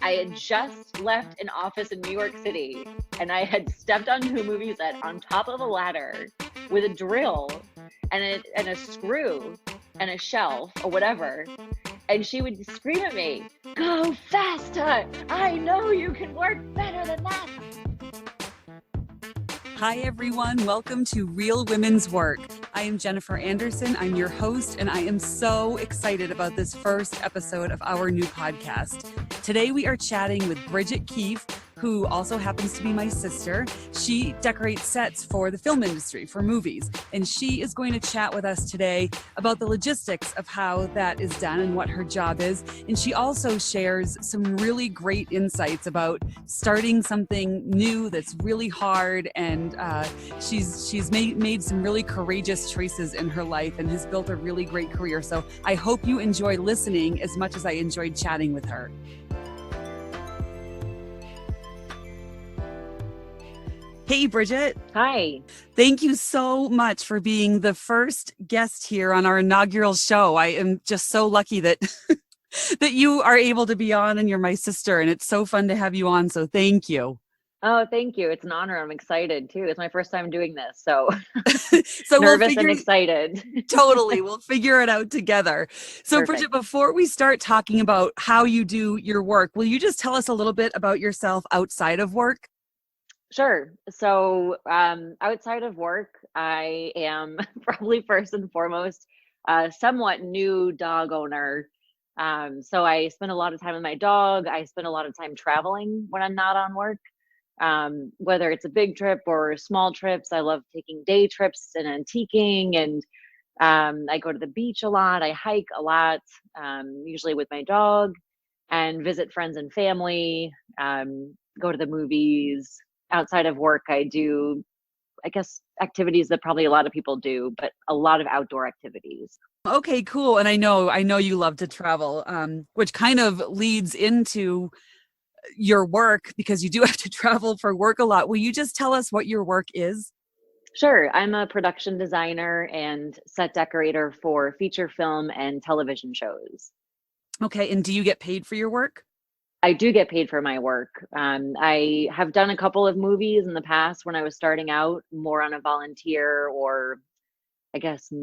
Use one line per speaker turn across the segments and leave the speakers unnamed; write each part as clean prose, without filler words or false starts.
I had just left an office in New York City, and I had stepped onto a movie set on top of a ladder with a drill and a screw and a shelf or whatever. And she would scream at me, "Go faster! I know you can work better than that."
Hi, everyone. Welcome to Real Women's Work. I am Jennifer Anderson. I'm your host, and I am so excited about this first episode of our new podcast. Today, we are chatting with Bridget Keefe, who also happens to be my sister. She decorates sets for the film industry, for movies, and she is going to chat with us today about the logistics of how that is done and what her job is. And she also shares some really great insights about starting something new that's really hard, and she's made some really courageous choices in her life and has built a really great career. So I hope you enjoy listening as much as I enjoyed chatting with her. Hey, Bridget.
Hi.
Thank you so much for being the first guest here on our inaugural show. I am just so lucky that that you are able to be on, and you're my sister, and it's so fun to have you on. So thank you.
Oh, thank you. It's an honor. I'm excited too. It's my first time doing this, so
So
nervous and excited.
Totally. We'll figure it out together. So
Perfect.
Bridget, before we start talking about how you do your work, will you just tell us a little bit about yourself outside of work?
Sure. So, outside of work, I am probably first and foremost a somewhat new dog owner. So I spend a lot of time with my dog. I spend a lot of time traveling when I'm not on work. Whether it's a big trip or small trips, I love taking day trips and antiquing, and I go to the beach a lot. I hike a lot, usually with my dog, and visit friends and family. Go to the movies. Outside of work, I do, I guess, activities that probably a lot of people do, but a lot of outdoor activities.
Okay, cool. And I know you love to travel, which kind of leads into your work, because you do have to travel for work a lot. Will you just tell us what your work is?
Sure. I'm a production designer and set decorator for feature film and television shows.
Okay. And do you get paid for your work?
I do get paid for my work. I have done a couple of movies in the past when I was starting out, more on a volunteer or I guess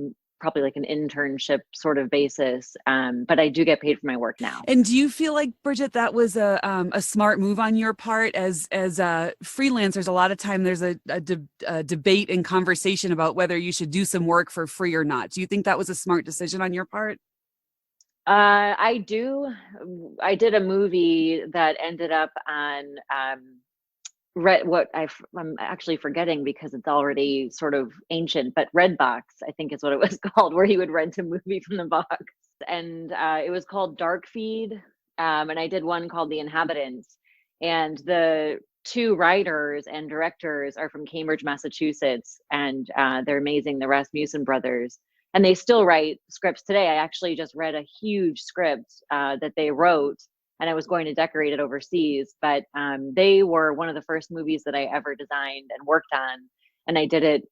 probably like an internship sort of basis. But I do get paid for my work now.
And do you feel like, Bridget, that was a smart move on your part? As freelancers, a lot of time there's a debate and conversation about whether you should do some work for free or not. Do you think that was a smart decision on your part?
I do. I did a movie that ended up on I'm actually forgetting because it's already sort of ancient, but Redbox, I think is what it was called, where he would rent a movie from the box. And it was called Dark Feed. And I did one called The Inhabitants. And the two writers and directors are from Cambridge, Massachusetts, and they're amazing, the Rasmussen brothers. And they still write scripts today. I actually just read a huge script that they wrote, and I was going to decorate it overseas, but they were one of the first movies that I ever designed and worked on. And I did it,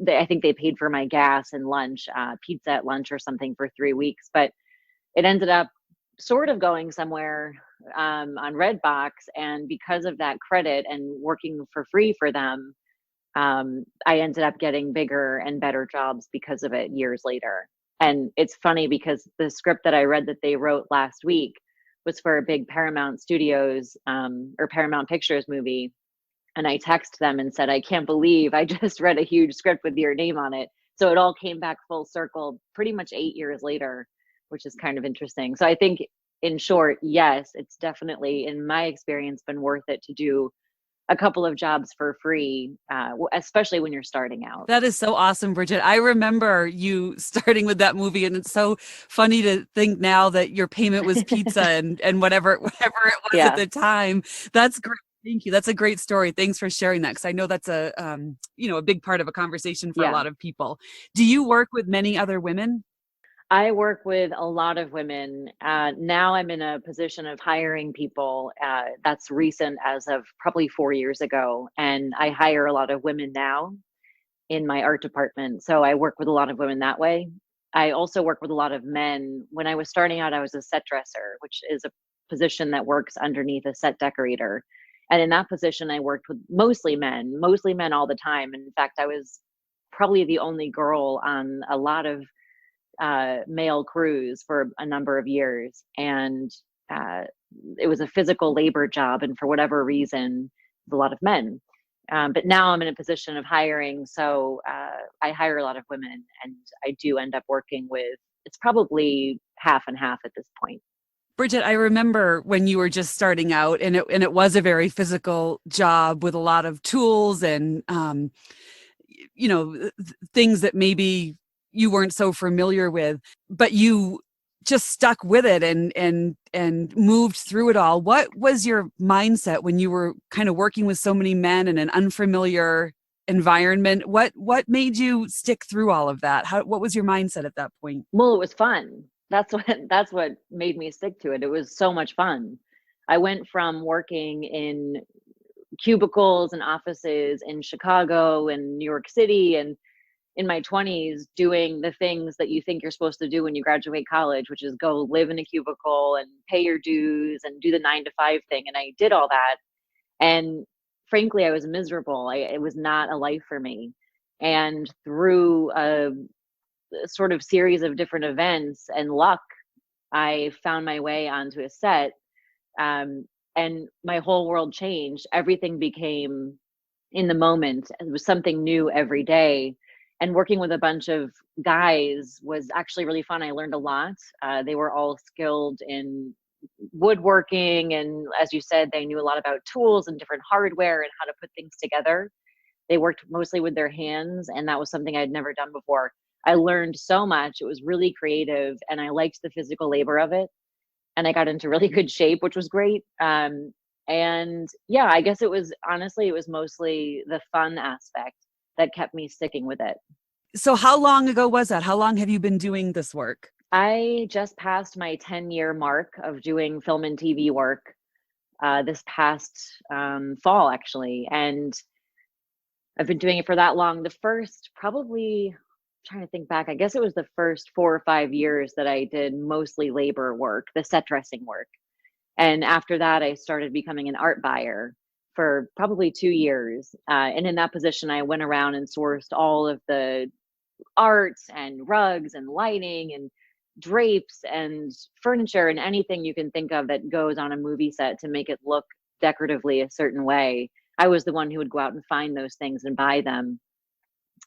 I think they paid for my gas and lunch, pizza at lunch or something for 3 weeks, but it ended up sort of going somewhere on Redbox. And because of that credit and working for free for them, I ended up getting bigger and better jobs because of it years later. And it's funny because the script that I read that they wrote last week was for a big Paramount Studios or Paramount Pictures movie. And I texted them and said, I can't believe I just read a huge script with your name on it. So it all came back full circle pretty much 8 years later, which is kind of interesting. So I think in short, yes, it's definitely, in my experience, been worth it to do a couple of jobs for free, especially when you're starting out.
That is so awesome, Bridget. I remember you starting with that movie, and it's so funny to think now that your payment was pizza and whatever it was at the time. That's great. Thank you. That's a great story. Thanks for sharing that, because I know that's a a big part of a conversation for a lot of people. Do you work with many other women?
I work with a lot of women. Now I'm in a position of hiring people. That's recent, as of probably 4 years ago. And I hire a lot of women now in my art department. So I work with a lot of women that way. I also work with a lot of men. When I was starting out, I was a set dresser, which is a position that works underneath a set decorator. And in that position, I worked with mostly men all the time. In fact, I was probably the only girl on a lot of male crews for a number of years. And uh, it was a physical labor job. And for whatever reason, a lot of men. But now I'm in a position of hiring. So I hire a lot of women, and I do end up working with, it's probably half and half at this point.
Bridget, I remember when you were just starting out, and it was a very physical job with a lot of tools and things that maybe you weren't so familiar with, but you just stuck with it and moved through it all. What was your mindset when you were kind of working with so many men in an unfamiliar environment? What made you stick through all of that? What was your mindset at that point?
Well, it was fun. That's what made me stick to it. It was so much fun. I went from working in cubicles and offices in Chicago and New York City, and in my 20s doing the things that you think you're supposed to do when you graduate college, which is go live in a cubicle and pay your dues and do the 9 to 5 thing. And I did all that. And frankly, I was miserable. It was not a life for me. And through a sort of series of different events and luck, I found my way onto a set. And my whole world changed. Everything became in the moment. It was something new every day. And working with a bunch of guys was actually really fun. I learned a lot. They were all skilled in woodworking. And as you said, they knew a lot about tools and different hardware and how to put things together. They worked mostly with their hands. And that was something I'd never done before. I learned so much. It was really creative. And I liked the physical labor of it. And I got into really good shape, which was great. And yeah, I guess it was mostly the fun aspect that kept me sticking with it.
So how long ago was that? How long have you been doing this work?
I just passed my 10-year mark of doing film and TV work this past fall, actually. And I've been doing it for that long. The first, probably, trying to think back, I guess it was the first 4 or 5 years that I did mostly labor work, the set dressing work. And after that, I started becoming an art buyer for probably 2 years. And in that position, I went around and sourced all of the art and rugs and lighting and drapes and furniture and anything you can think of that goes on a movie set to make it look decoratively a certain way. I was the one who would go out and find those things and buy them.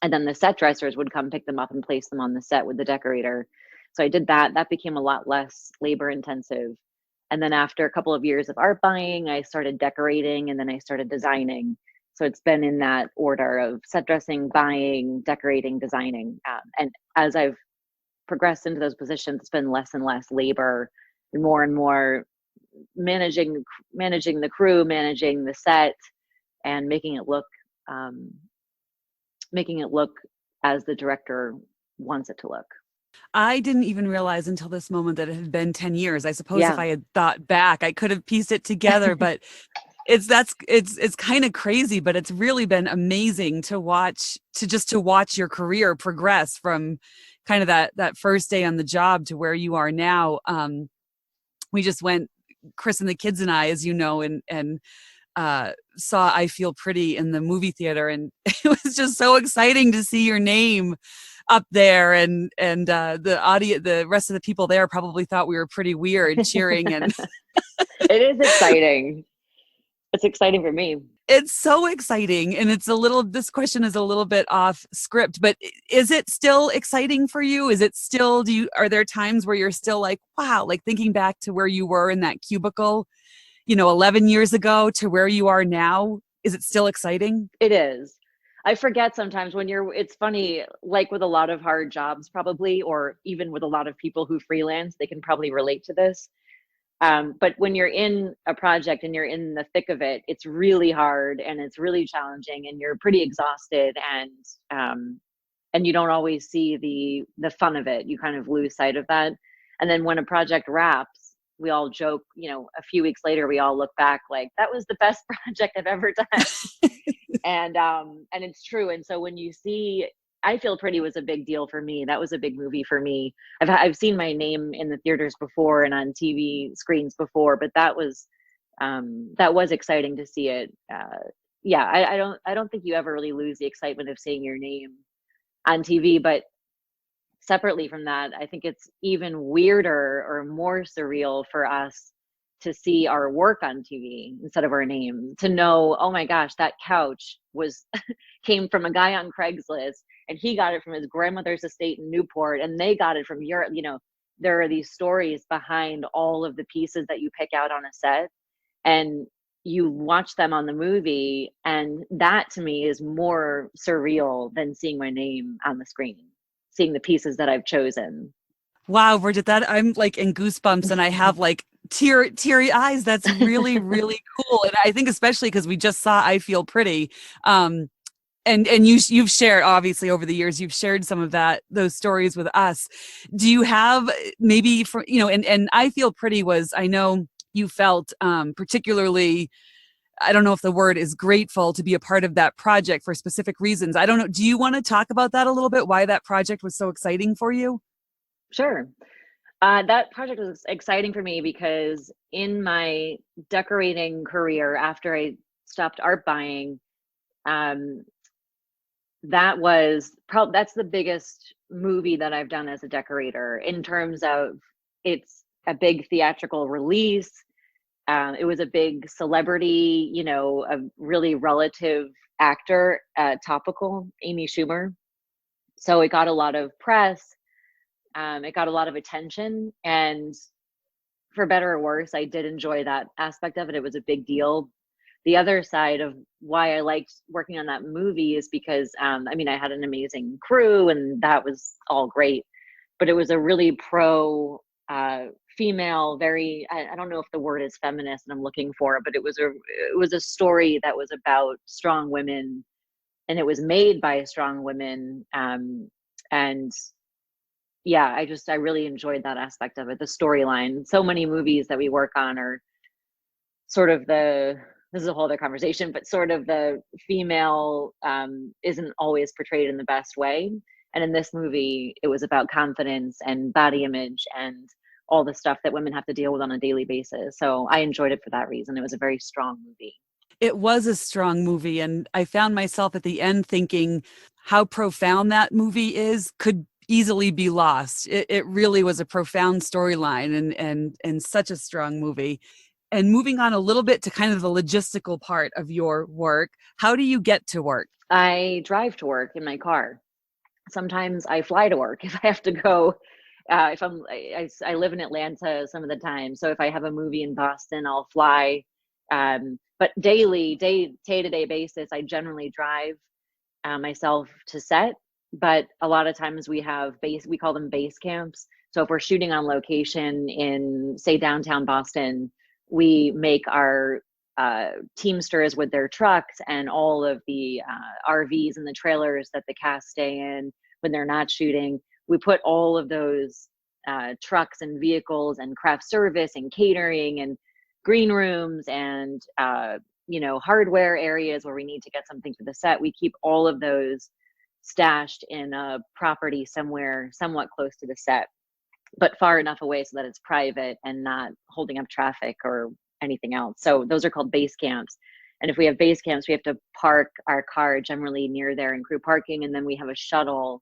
And then the set dressers would come pick them up and place them on the set with the decorator. So I did that. That became a lot less labor intensive. And then after a couple of years of art buying, I started decorating, and then I started designing. So it's been in that order of set dressing, buying, decorating, designing. And as I've progressed into those positions, it's been less and less labor and more managing the crew, managing the set, and making it look as the director wants it to look.
I didn't even realize until this moment that it had been 10 years. I suppose
Yeah.
if I had thought back, I could have pieced it together, but it's kind of crazy, but it's really been amazing to watch your career progress from kind of that first day on the job to where you are now. We just went, Chris and the kids and I, as you know, and saw I Feel Pretty in the movie theater, and it was just so exciting to see your name up there, and the rest of the people there probably thought we were pretty weird cheering. And
It is exciting. It's exciting for me.
it's so exciting. And this question is a little bit off script, but is it still exciting for you? Is it still, are there times where you're still like, wow, like thinking back to where you were in that cubicle, 11 years ago to where you are now? Is it still exciting?
It is. I forget sometimes it's funny, like with a lot of hard jobs probably, or even with a lot of people who freelance, they can probably relate to this. But when you're in a project and you're in the thick of it, it's really hard and it's really challenging and you're pretty exhausted, and you don't always see the fun of it. You kind of lose sight of that. And then when a project wraps, we all joke, a few weeks later, we all look back like that was the best project I've ever done. And it's true. And so when you see I Feel Pretty was a big deal for me. That was a big movie for me. I've seen my name in the theaters before and on TV screens before, but that was exciting to see it. Yeah, I don't think you ever really lose the excitement of seeing your name on TV, but separately from that, I think it's even weirder or more surreal for us to see our work on TV instead of our name, to know, oh my gosh, that couch was came from a guy on Craigslist and he got it from his grandmother's estate in Newport and they got it from Europe. There are these stories behind all of the pieces that you pick out on a set, and you watch them on the movie, and that to me is more surreal than seeing my name on the screen, seeing the pieces that I've chosen.
Wow, Bridget, that I'm like in goosebumps and I have like teary eyes. That's really, really cool. And I think especially because we just saw I Feel Pretty. And you've shared, obviously, over the years, you've shared some of those stories with us. Do you have maybe and I Feel Pretty was, I know you felt particularly, I don't know if the word is grateful to be a part of that project for specific reasons. I don't know. Do you want to talk about that a little bit? Why that project was so exciting for you?
Sure. That project was exciting for me because in my decorating career, after I stopped art buying, um, that's the biggest movie that I've done as a decorator in terms of it's a big theatrical release. It was a big celebrity, a really relative actor, topical, Amy Schumer. So it got a lot of press. It got a lot of attention, and for better or worse, I did enjoy that aspect of it. It was a big deal. The other side of why I liked working on that movie is because, I had an amazing crew and that was all great, but it was a really female, very, I don't know if the word is feminist and I'm looking for it, but it was a story that was about strong women, and it was made by strong women. And yeah, I really enjoyed that aspect of it, the storyline. So many movies that we work on are sort of this is a whole other conversation, but sort of the female isn't always portrayed in the best way. And in this movie, it was about confidence and body image and all the stuff that women have to deal with on a daily basis. So I enjoyed it for that reason. It was a very strong movie.
It was a strong movie. And I found myself at the end thinking how profound that movie is could easily be lost. It really was a profound storyline and such a strong movie. And moving on a little bit to kind of the logistical part of your work, how do you get to work?
I drive to work in my car. Sometimes I fly to work if I have to go. If I live in Atlanta some of the time, so if I have a movie in Boston, I'll fly. But day-to-day basis, I generally drive myself to set. But a lot of times we call them base camps. So if we're shooting on location in, say, downtown Boston, we make our Teamsters with their trucks and all of the RVs and the trailers that the cast stay in when they're not shooting. We put all of those trucks and vehicles and craft service and catering and green rooms and hardware areas where we need to get something for the set. We keep all of those stashed in a property somewhere somewhat close to the set, but far enough away so that it's private and not holding up traffic or anything else. So those are called base camps. And if we have base camps, we have to park our car generally near there in crew parking. And then we have a shuttle,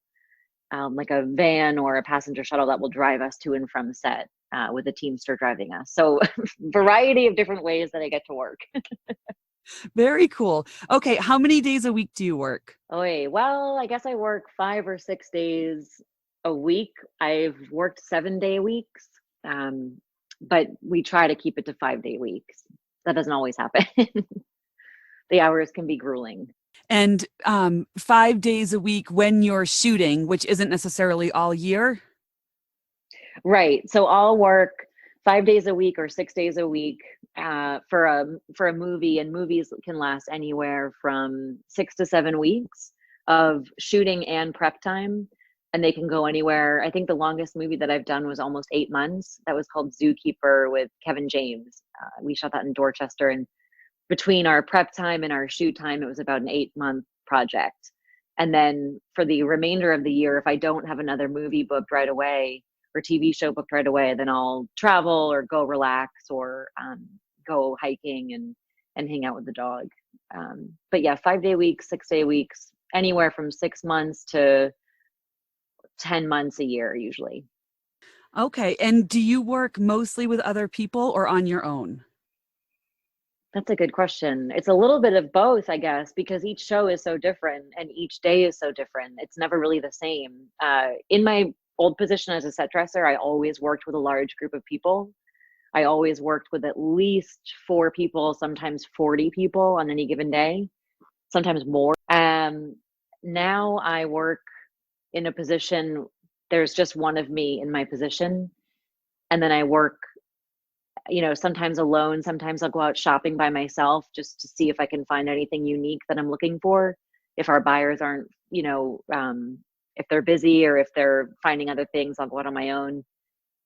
like a van or a passenger shuttle that will drive us to and from set with a Teamster driving us. So variety of different ways that I get to work.
Very cool. Okay. How many days a week do you work?
Well, I guess I work 5 or 6 days a week. I've worked 7-day weeks, but we try to keep it to 5-day weeks. That doesn't always happen. The hours can be grueling.
And 5 days a week when you're shooting, which isn't necessarily all year?
Right. So I'll work 5 days a week or 6 days a week for a movie, and movies can last anywhere from 6 to 7 weeks of shooting and prep time, and they can go anywhere. I think the longest movie that I've done was almost 8 months. That was called Zookeeper with Kevin James. We shot that in Dorchester, and between our prep time and our shoot time, it was about an 8-month project. And then for the remainder of the year, if I don't have another movie booked right away or TV show booked right away, then I'll travel or go relax or go hiking and hang out with the dog. But yeah, 5-day weeks, 6-day weeks, anywhere from 6 months to 10 months a year usually.
Okay. And do you work mostly with other people or on your own?
That's a good question. It's a little bit of both, I guess, because each show is so different and each day is so different. It's never really the same. In my old position as a set dresser, I always worked with a large group of people. I always worked with at least 4 people, sometimes 40 people on any given day, sometimes more. Now I work in a position, there's just one of me in my position. And then I work, sometimes alone. Sometimes I'll go out shopping by myself just to see if I can find anything unique that I'm looking for. If our buyers aren't, if they're busy or if they're finding other things, I'll go out on my own.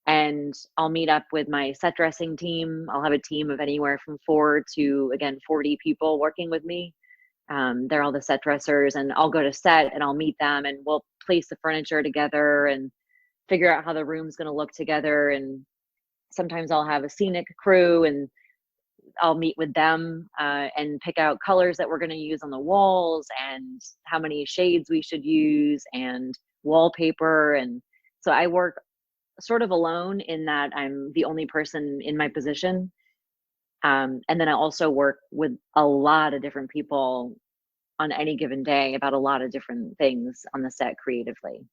And I'll meet up with my set dressing team. I'll have a team of anywhere from 4 to, again, 40 people working with me. They're all the set dressers, and I'll go to set and I'll meet them and we'll place the furniture together and figure out how the room's going to look together. And sometimes I'll have a scenic crew and I'll meet with them and pick out colors that we're going to use on the walls and how many shades we should use and wallpaper. And so I work sort of alone in that I'm the only person in my position. And then I also work with a lot of different people on any given day about a lot of different things on the set creatively.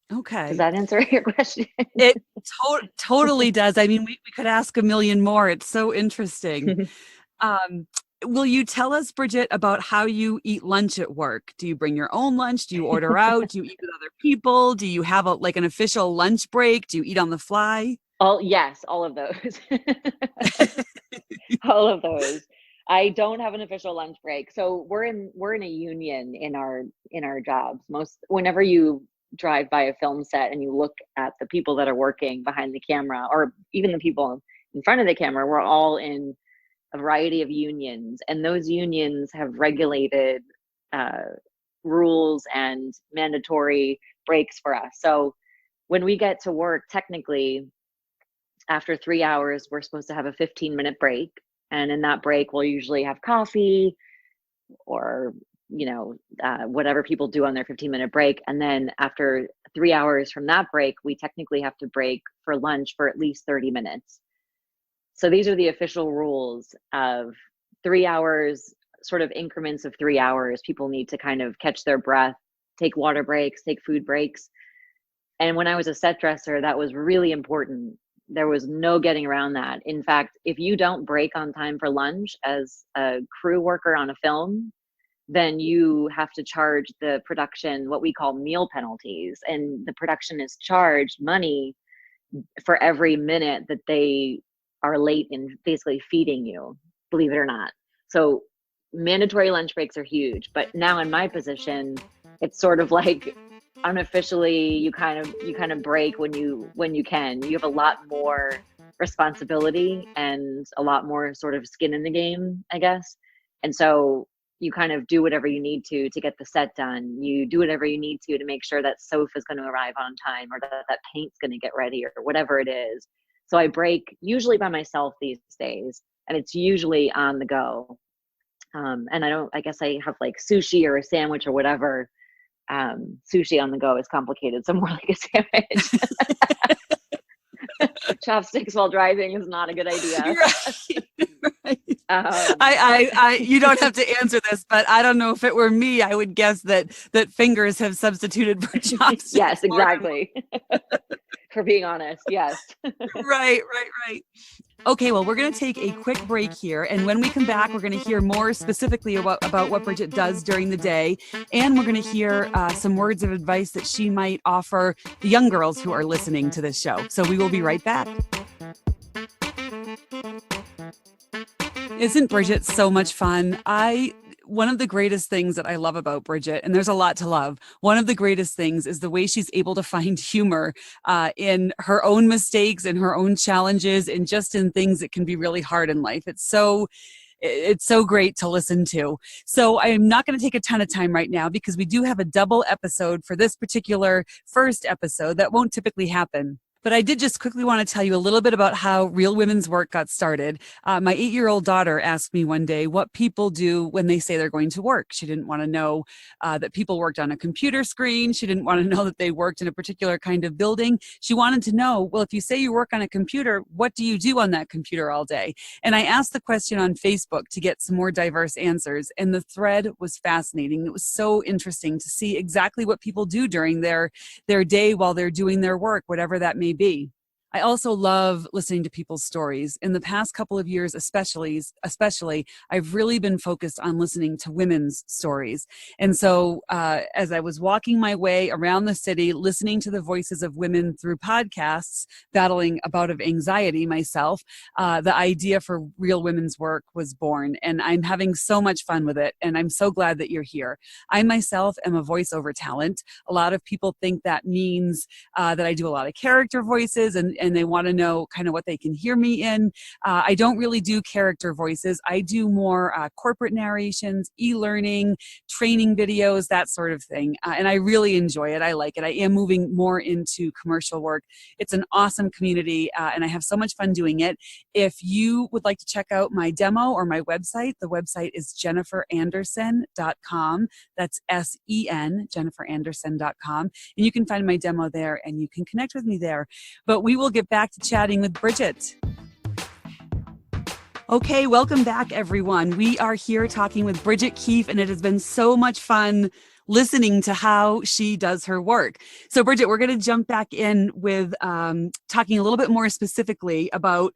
Does
Okay.
that answer your question?
It totally does. I mean, we could ask a million more. It's so interesting. Will you tell us, Bridget, about how you eat lunch at work? Do you bring your own lunch? Do you order out? Do you eat with other people? Do you have an official lunch break? Do you eat on the fly?
Yes, all of those. All of those. I don't have an official lunch break. So we're in a union in our jobs. Whenever you drive by a film set and you look at the people that are working behind the camera or even the people in front of the camera, we're all in a variety of unions, and those unions have regulated rules and mandatory breaks for us. So when we get to work, technically after 3 hours, we're supposed to have a 15-minute break. And in that break, we'll usually have coffee or, whatever people do on their 15-minute break. And then after 3 hours from that break, we technically have to break for lunch for at least 30 minutes. So these are the official rules of 3 hours, sort of increments of 3 hours. People need to kind of catch their breath, take water breaks, take food breaks. And when I was a set dresser, that was really important. There was no getting around that. In fact, if you don't break on time for lunch as a crew worker on a film, then you have to charge the production what we call meal penalties. And the production is charged money for every minute that they are late in basically feeding you, believe it or not. So mandatory lunch breaks are huge. But now in my position, it's sort of like unofficially you kind of break when you can. You have a lot more responsibility and a lot more sort of skin in the game, I guess. And so you kind of do whatever you need to get the set done. You do whatever you need to make sure that sofa is going to arrive on time or that paint's going to get ready or whatever it is. So I break usually by myself these days, and it's usually on the go. And I guess I have like sushi or a sandwich or whatever. Sushi on the go is complicated, so more like a sandwich. Chopsticks while driving is not a good idea.
Right. I you don't have to answer this, but I don't know if it were me, I would guess that fingers have substituted for chopsticks.
Yes, exactly. For being honest, yes.
Right. Okay, well, we're going to take a quick break here. And when we come back, we're going to hear more specifically about what Bridget does during the day. And we're going to hear some words of advice that she might offer the young girls who are listening to this show. So we will be right back. Isn't Bridget so much fun? One of the greatest things that I love about Bridget, and there's a lot to love, one of the greatest things is the way she's able to find humor in her own mistakes and her own challenges and just in things that can be really hard in life. It's so it's so great to listen to. So I'm not going to take a ton of time right now because we do have a double episode for this particular first episode that won't typically happen. But I did just quickly want to tell you a little bit about how Real Women's Work got started. My 8-year-old daughter asked me one day what people do when they say they're going to work. She didn't want to know that people worked on a computer screen. She didn't want to know that they worked in a particular kind of building. She wanted to know, well, if you say you work on a computer, what do you do on that computer all day? And I asked the question on Facebook to get some more diverse answers. And the thread was fascinating. It was so interesting to see exactly what people do during their day while they're doing their work, whatever that may be. I also love listening to people's stories. In the past couple of years, especially, I've really been focused on listening to women's stories. And so as I was walking my way around the city, listening to the voices of women through podcasts, battling a bout of anxiety myself, the idea for Real Women's Work was born. And I'm having so much fun with it. And I'm so glad that you're here. I myself am a voiceover talent. A lot of people think that means that I do a lot of character voices and they want to know kind of what they can hear me in. I don't really do character voices. I do more corporate narrations, e-learning, training videos, that sort of thing. And I really enjoy it. I like it. I am moving more into commercial work. It's an awesome community and I have so much fun doing it. If you would like to check out my demo or my website, the website is jenniferanderson.com. That's S-E-N, jenniferanderson.com. And you can find my demo there and you can connect with me there. But we will get back to chatting with Bridget. Okay, welcome back, everyone. We are here talking with Bridget Keefe, and it has been so much fun listening to how she does her work. So, Bridget, we're going to jump back in with talking a little bit more specifically about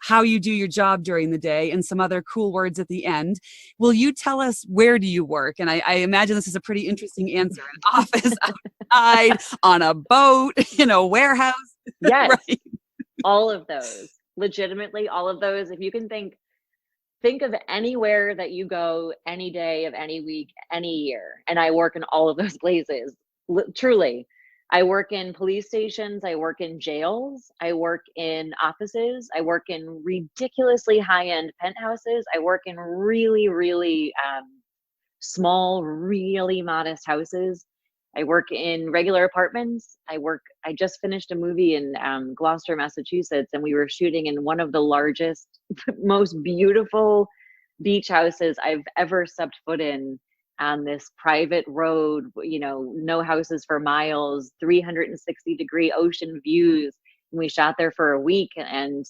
how you do your job during the day and some other cool words at the end. Will you tell us where do you work? And I imagine this is a pretty interesting answer. An office, outside, on a boat, in a warehouse.
Yes,
right.
All of those. Legitimately, all of those. If you can think of anywhere that you go any day of any week, any year, and I work in all of those places. Truly. I work in police stations, I work in jails, I work in offices, I work in ridiculously high-end penthouses, I work in really, really small, really modest houses. I work in regular apartments. I just finished a movie in Gloucester, Massachusetts, and we were shooting in one of the largest, most beautiful beach houses I've ever stepped foot in, on this private road, no houses for miles, 360-degree ocean views. And we shot there for a week, and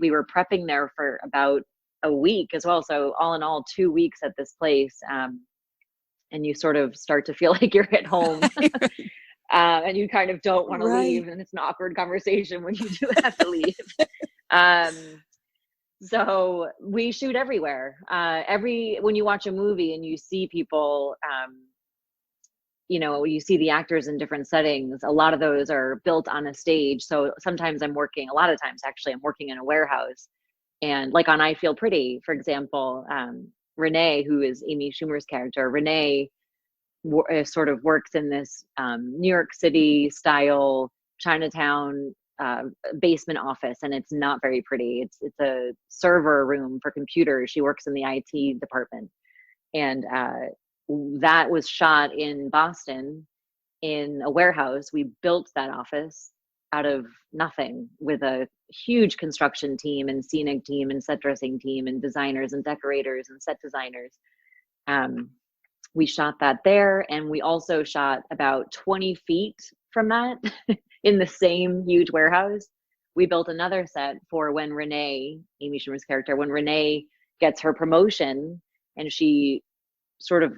we were prepping there for about a week as well. So all in all, 2 weeks at this place. And you sort of start to feel like you're at home. And you kind of don't want to leave, and it's an awkward conversation when you do have to leave. So we shoot everywhere. When you watch a movie and you see people, you see the actors in different settings, a lot of those are built on a stage. So sometimes a lot of times actually, I'm working in a warehouse. And like on I Feel Pretty, for example, Renee, who is Amy Schumer's character, Renee sort of works in this New York City style Chinatown basement office, and it's not very pretty. It's a server room for computers. She works in the IT department, and that was shot in Boston in a warehouse. We built that office out of nothing with a huge construction team and scenic team and set dressing team and designers and decorators and set designers. We shot that there, and we also shot about 20 feet from that in the same huge warehouse. We built another set for when Renee, Amy Schumer's character, when Renee gets her promotion and she sort of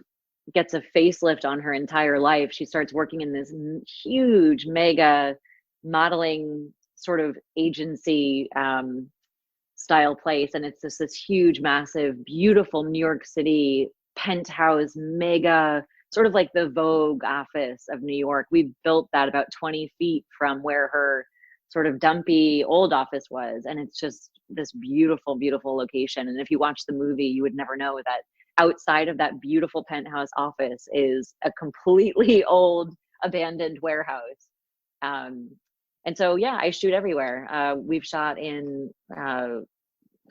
gets a facelift on her entire life. She starts working in this huge mega modeling sort of agency style place, and it's just this huge, massive, beautiful New York City penthouse, mega, sort of like the Vogue office of New York. We built that about 20 feet from where her sort of dumpy old office was, and it's just this beautiful, beautiful location. And if you watch the movie, you would never know that outside of that beautiful penthouse office is a completely old, abandoned warehouse. And so, yeah, I shoot everywhere. We've shot in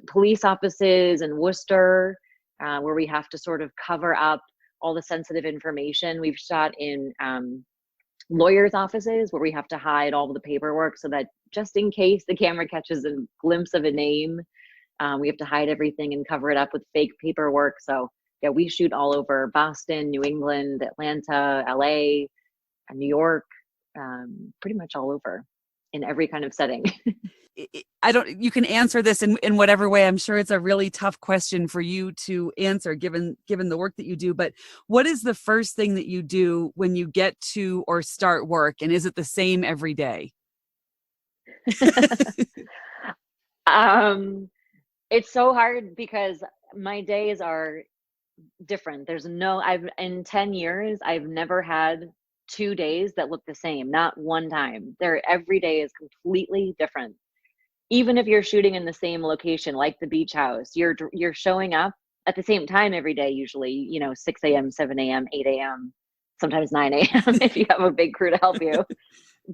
police offices in Worcester, where we have to sort of cover up all the sensitive information. We've shot in lawyers' offices where we have to hide all the paperwork so that just in case the camera catches a glimpse of a name, we have to hide everything and cover it up with fake paperwork. So yeah, we shoot all over Boston, New England, Atlanta, LA, New York, pretty much all over in every kind of setting.
You can answer this in whatever way. I'm sure it's a really tough question for you to answer given the work that you do, but what is the first thing that you do when you get to or start work? And is it the same every day?
It's so hard because my days are different. In 10 years, I've never had 2 days that look the same, not one time. Every day is completely different. Even if you're shooting in the same location, like the beach house, you're showing up at the same time every day, usually, 6 a.m., 7 a.m., 8 a.m., sometimes 9 a.m. if you have a big crew to help you.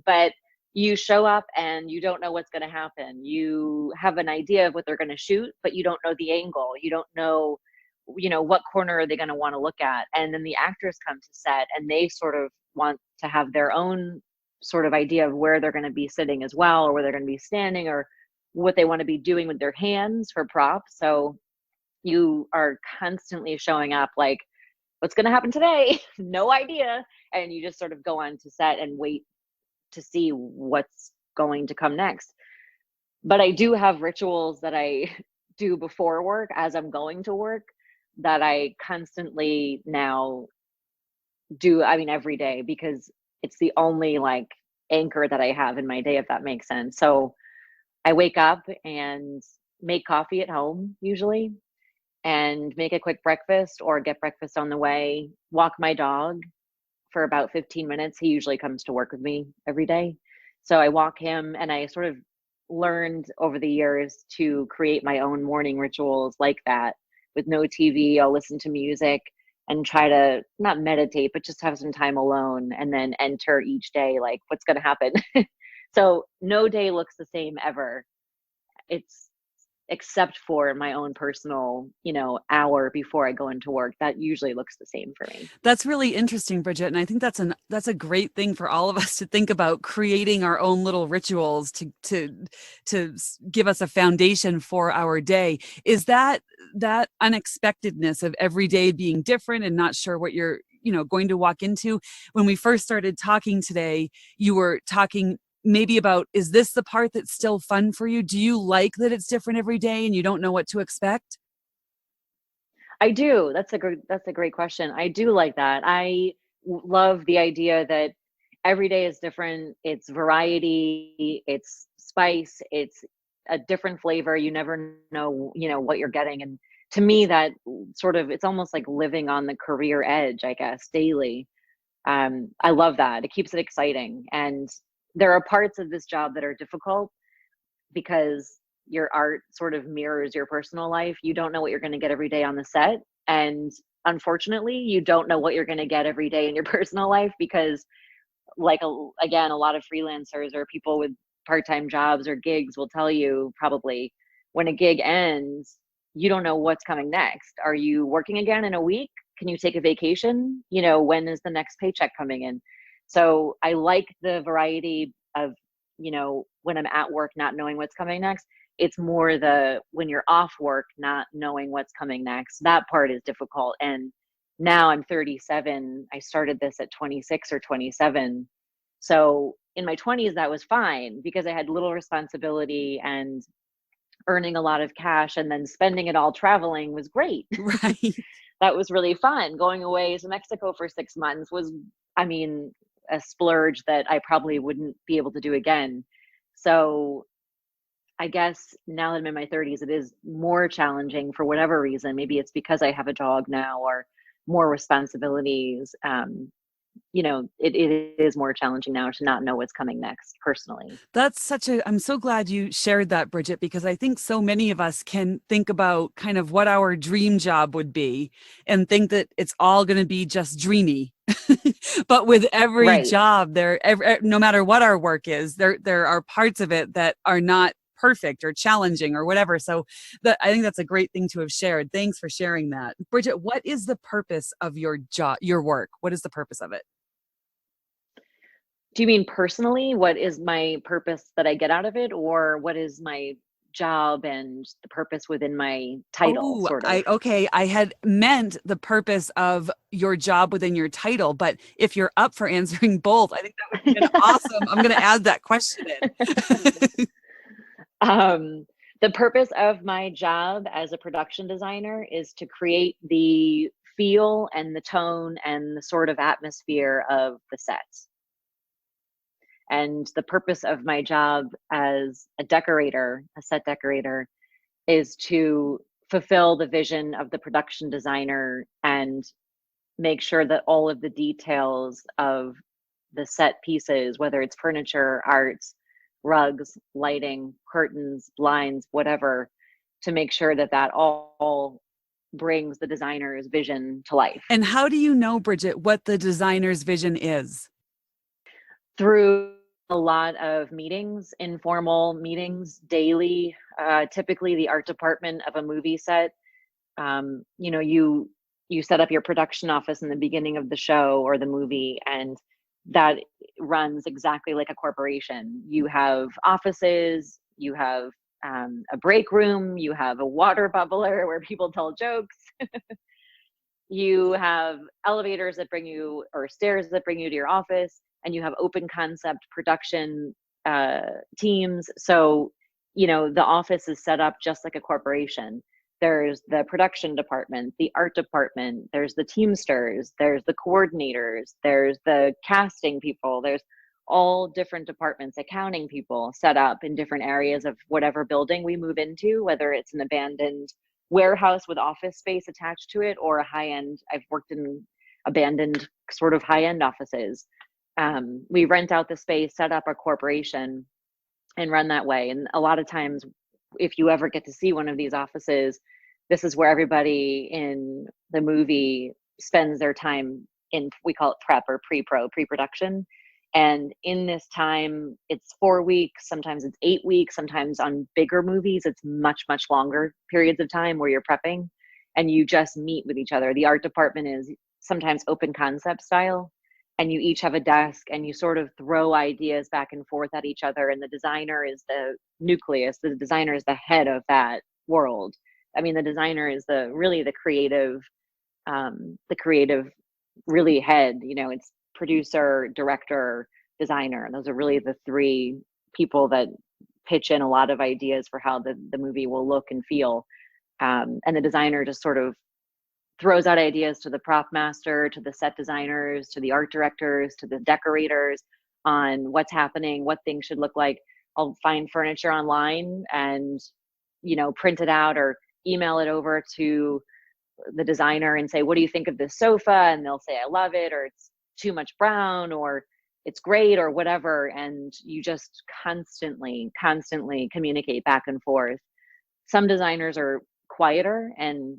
But you show up and you don't know what's going to happen. You have an idea of what they're going to shoot, but you don't know the angle. You don't know, what corner are they going to want to look at. And then the actors come to set and they sort of want to have their own sort of idea of where they're going to be sitting as well, or where they're going to be standing, or what they want to be doing with their hands for props. So you are constantly showing up like, what's going to happen today? No idea. And you just sort of go on to set and wait to see what's going to come next. But I do have rituals that I do before work as I'm going to work that I constantly now do, every day, because it's the only like anchor that I have in my day, if that makes sense. So I wake up and make coffee at home usually, and make a quick breakfast or get breakfast on the way, walk my dog for about 15 minutes. He usually comes to work with me every day. So I walk him, and I sort of learned over the years to create my own morning rituals like that with no TV. I'll listen to music and try to not meditate, but just have some time alone, and then enter each day like what's going to happen. So no day looks the same ever. It's except for my own personal, hour before I go into work. That usually looks the same for me.
That's really interesting, Bridget. And I think that's a great thing for all of us to think about, creating our own little rituals to give us a foundation for our day. Is that unexpectedness of every day being different and not sure what you're, going to walk into? When we first started talking today, you were talking maybe about, is this the part that's still fun for you? Do you like that it's different every day and you don't know what to expect?
I do. That's a great question. I do like that. Love the idea that every day is different. It's variety, it's spice, it's a different flavor. You never know, what you're getting. And to me, that sort of, it's almost like living on the career edge, I guess, daily. I love that. It keeps it exciting. And there are parts of this job that are difficult because your art sort of mirrors your personal life. You don't know what you're going to get every day on the set. And unfortunately, you don't know what you're going to get every day in your personal life because, again, a lot of freelancers or people with part-time jobs or gigs will tell you probably when a gig ends, you don't know what's coming next. Are you working again in a week? Can you take a vacation? When is the next paycheck coming in? So I like the variety of, when I'm at work, not knowing what's coming next. It's more when you're off work, not knowing what's coming next. That part is difficult. And now I'm 37. I started this at 26 or 27. So in my 20s, that was fine because I had little responsibility and earning a lot of cash, and then spending it all traveling was great.
Right.
That was really fun. Going away to Mexico for 6 months was, a splurge that I probably wouldn't be able to do again. So I guess now that I'm in my 30s, it is more challenging for whatever reason. Maybe it's because I have a dog now or more responsibilities. It is more challenging now to not know what's coming next personally.
I'm so glad you shared that, Bridget, because I think so many of us can think about kind of what our dream job would be and think that it's all going to be just dreamy. But with every
Right.
job no matter what our work is, there are parts of it that are not perfect or challenging or whatever. So I think that's a great thing to have shared. Thanks for sharing that. Bridget, what is the purpose of your job, your work? What is the purpose of it?
Do you mean personally? What is my purpose that I get out of it, or what is my job and the purpose within my title,
Oh,
sort of?
okay. I had meant the purpose of your job within your title, but if you're up for answering both, I think that would be an awesome. I'm going to add that question in.
Um, the purpose of my job as a production designer is to create the feel and the tone and the sort of atmosphere of the set. And the purpose of my job as a decorator, a set decorator, is to fulfill the vision of the production designer and make sure that all of the details of the set pieces, whether it's furniture, art, rugs, lighting, curtains, blinds, whatever, to make sure that that all brings the designer's vision to life.
And how do you know, Bridget, what the designer's vision is?
Through a lot of meetings, informal meetings, daily. Typically, the art department of a movie set, you set up your production office in the beginning of the show or the movie, and that runs exactly like a corporation. You have offices, you have a break room, you have a water bubbler where people tell jokes. You have elevators that bring you, or stairs that bring you to your office, and you have open concept production teams. So, the office is set up just like a corporation. There's the production department, the art department, there's the teamsters, there's the coordinators, there's the casting people, there's all different departments, accounting people set up in different areas of whatever building we move into, whether it's an abandoned warehouse with office space attached to it or a high-end. I've worked in abandoned sort of high-end offices. We rent out the space, set up a corporation, and run that way. And a lot of times, if you ever get to see one of these offices, this is where everybody in the movie spends their time in, we call it prep or pre-production. And in this time, it's 4 weeks, sometimes it's 8 weeks, sometimes on bigger movies, it's much, much longer periods of time where you're prepping and you just meet with each other. The art department is sometimes open concept style, and you each have a desk and you sort of throw ideas back and forth at each other. And the designer is the nucleus, the designer is the head of that world. I mean, the designer is the creative really head, it's producer, director, designer. Those are really the three people that pitch in a lot of ideas for how the movie will look and feel. And the designer just sort of throws out ideas to the prop master, to the set designers, to the art directors, to the decorators on what's happening, what things should look like. I'll find furniture online and, print it out or email it over to the designer and say, what do you think of this sofa? And they'll say, I love it, or it's too much brown, or it's great, or whatever. And you just constantly communicate back and forth. Some designers are quieter and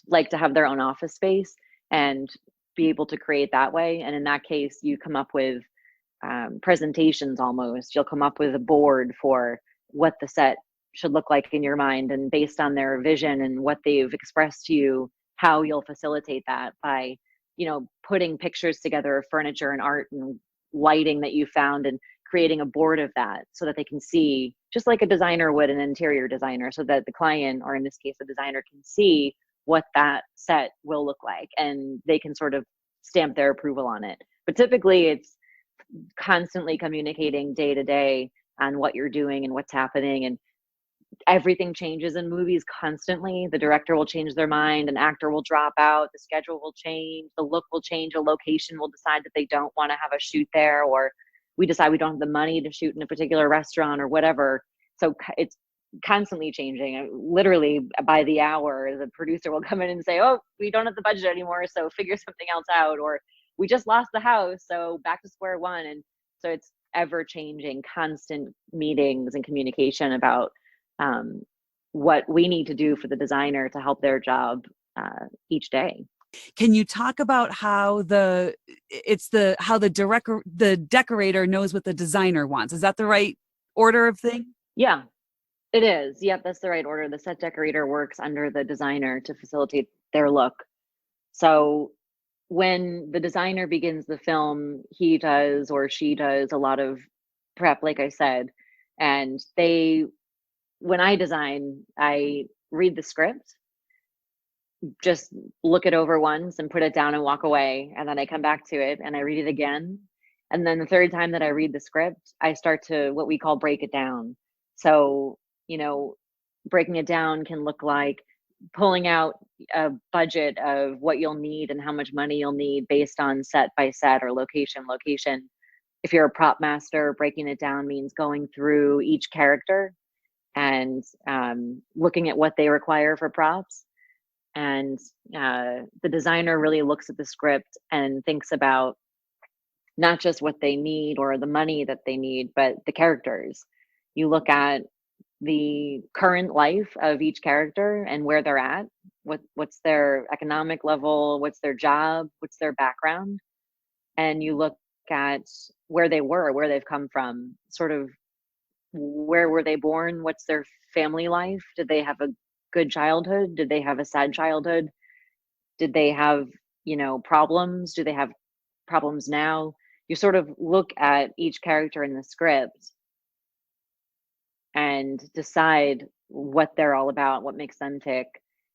like to have their own office space and be able to create that way. And in that case, you come up with presentations almost. You'll come up with a board for what the set should look like in your mind, and based on their vision and what they've expressed to you, how you'll facilitate that by, putting pictures together of furniture and art and lighting that you found and creating a board of that so that they can see, just like a designer would, an interior designer, so that the client, or in this case, the designer, can see what that set will look like and they can sort of stamp their approval on it. But typically it's constantly communicating day to day on what you're doing and what's happening. And everything changes in movies constantly. The director will change their mind, an actor will drop out, the schedule will change, the look will change, a location will decide that they don't want to have a shoot there, or we decide we don't have the money to shoot in a particular restaurant or whatever. So it's constantly changing. Literally by the hour, the producer will come in and say, oh, we don't have the budget anymore, so figure something else out, or we just lost the house, so back to square one. And so it's ever changing, constant meetings and communication about what we need to do for the designer to help their job each day.
Can you talk about how the decorator knows what the designer wants? Is that the right order of thing?
Yeah. It is. Yep, that's the right order. The set decorator works under the designer to facilitate their look. So when the designer begins the film, he does or she does a lot of prep, like I said. And when I design, I read the script, just look it over once and put it down and walk away. And then I come back to it and I read it again. And then the third time that I read the script, I start to what we call break it down. So, you know, breaking it down can look like pulling out a budget of what you'll need and how much money you'll need based on set by set or location. If you're a prop master, breaking it down means going through each character and looking at what they require for props. And the designer really looks at the script and thinks about not just what they need or the money that they need, but the characters. You look at the current life of each character and where they're at, what's their economic level, what's their job, what's their background, and you look at where they were, where they've come from, sort of where were they born, what's their family life, did they have a good childhood, did they have a sad childhood, did they have, problems, do they have problems now. You sort of look at each character in the script and decide what they're all about, what makes them tick.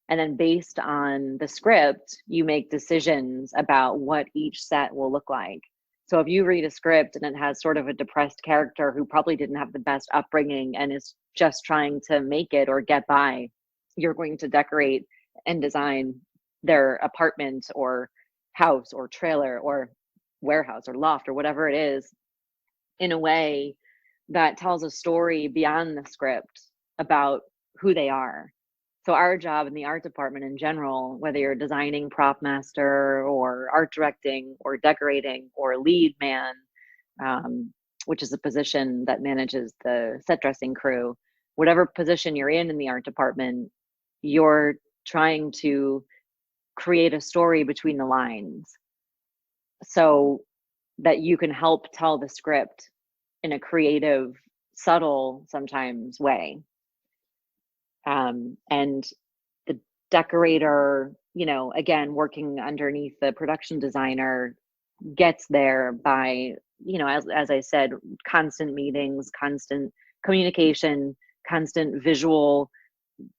And then based on the script, you make decisions about what each set will look like. So if you read a script and it has sort of a depressed character who probably didn't have the best upbringing and is just trying to make it or get by, you're going to decorate and design their apartment or house or trailer or warehouse or loft or whatever it is in a way that tells a story beyond the script about who they are. So our job in the art department in general, whether you're designing prop master or art directing or decorating or lead man, which is a position that manages the set dressing crew, whatever position you're in the art department, you're trying to create a story between the lines so that you can help tell the script in a creative, subtle, sometimes way. And the decorator, again, working underneath the production designer, gets there by, as I said, constant meetings, constant communication, constant visual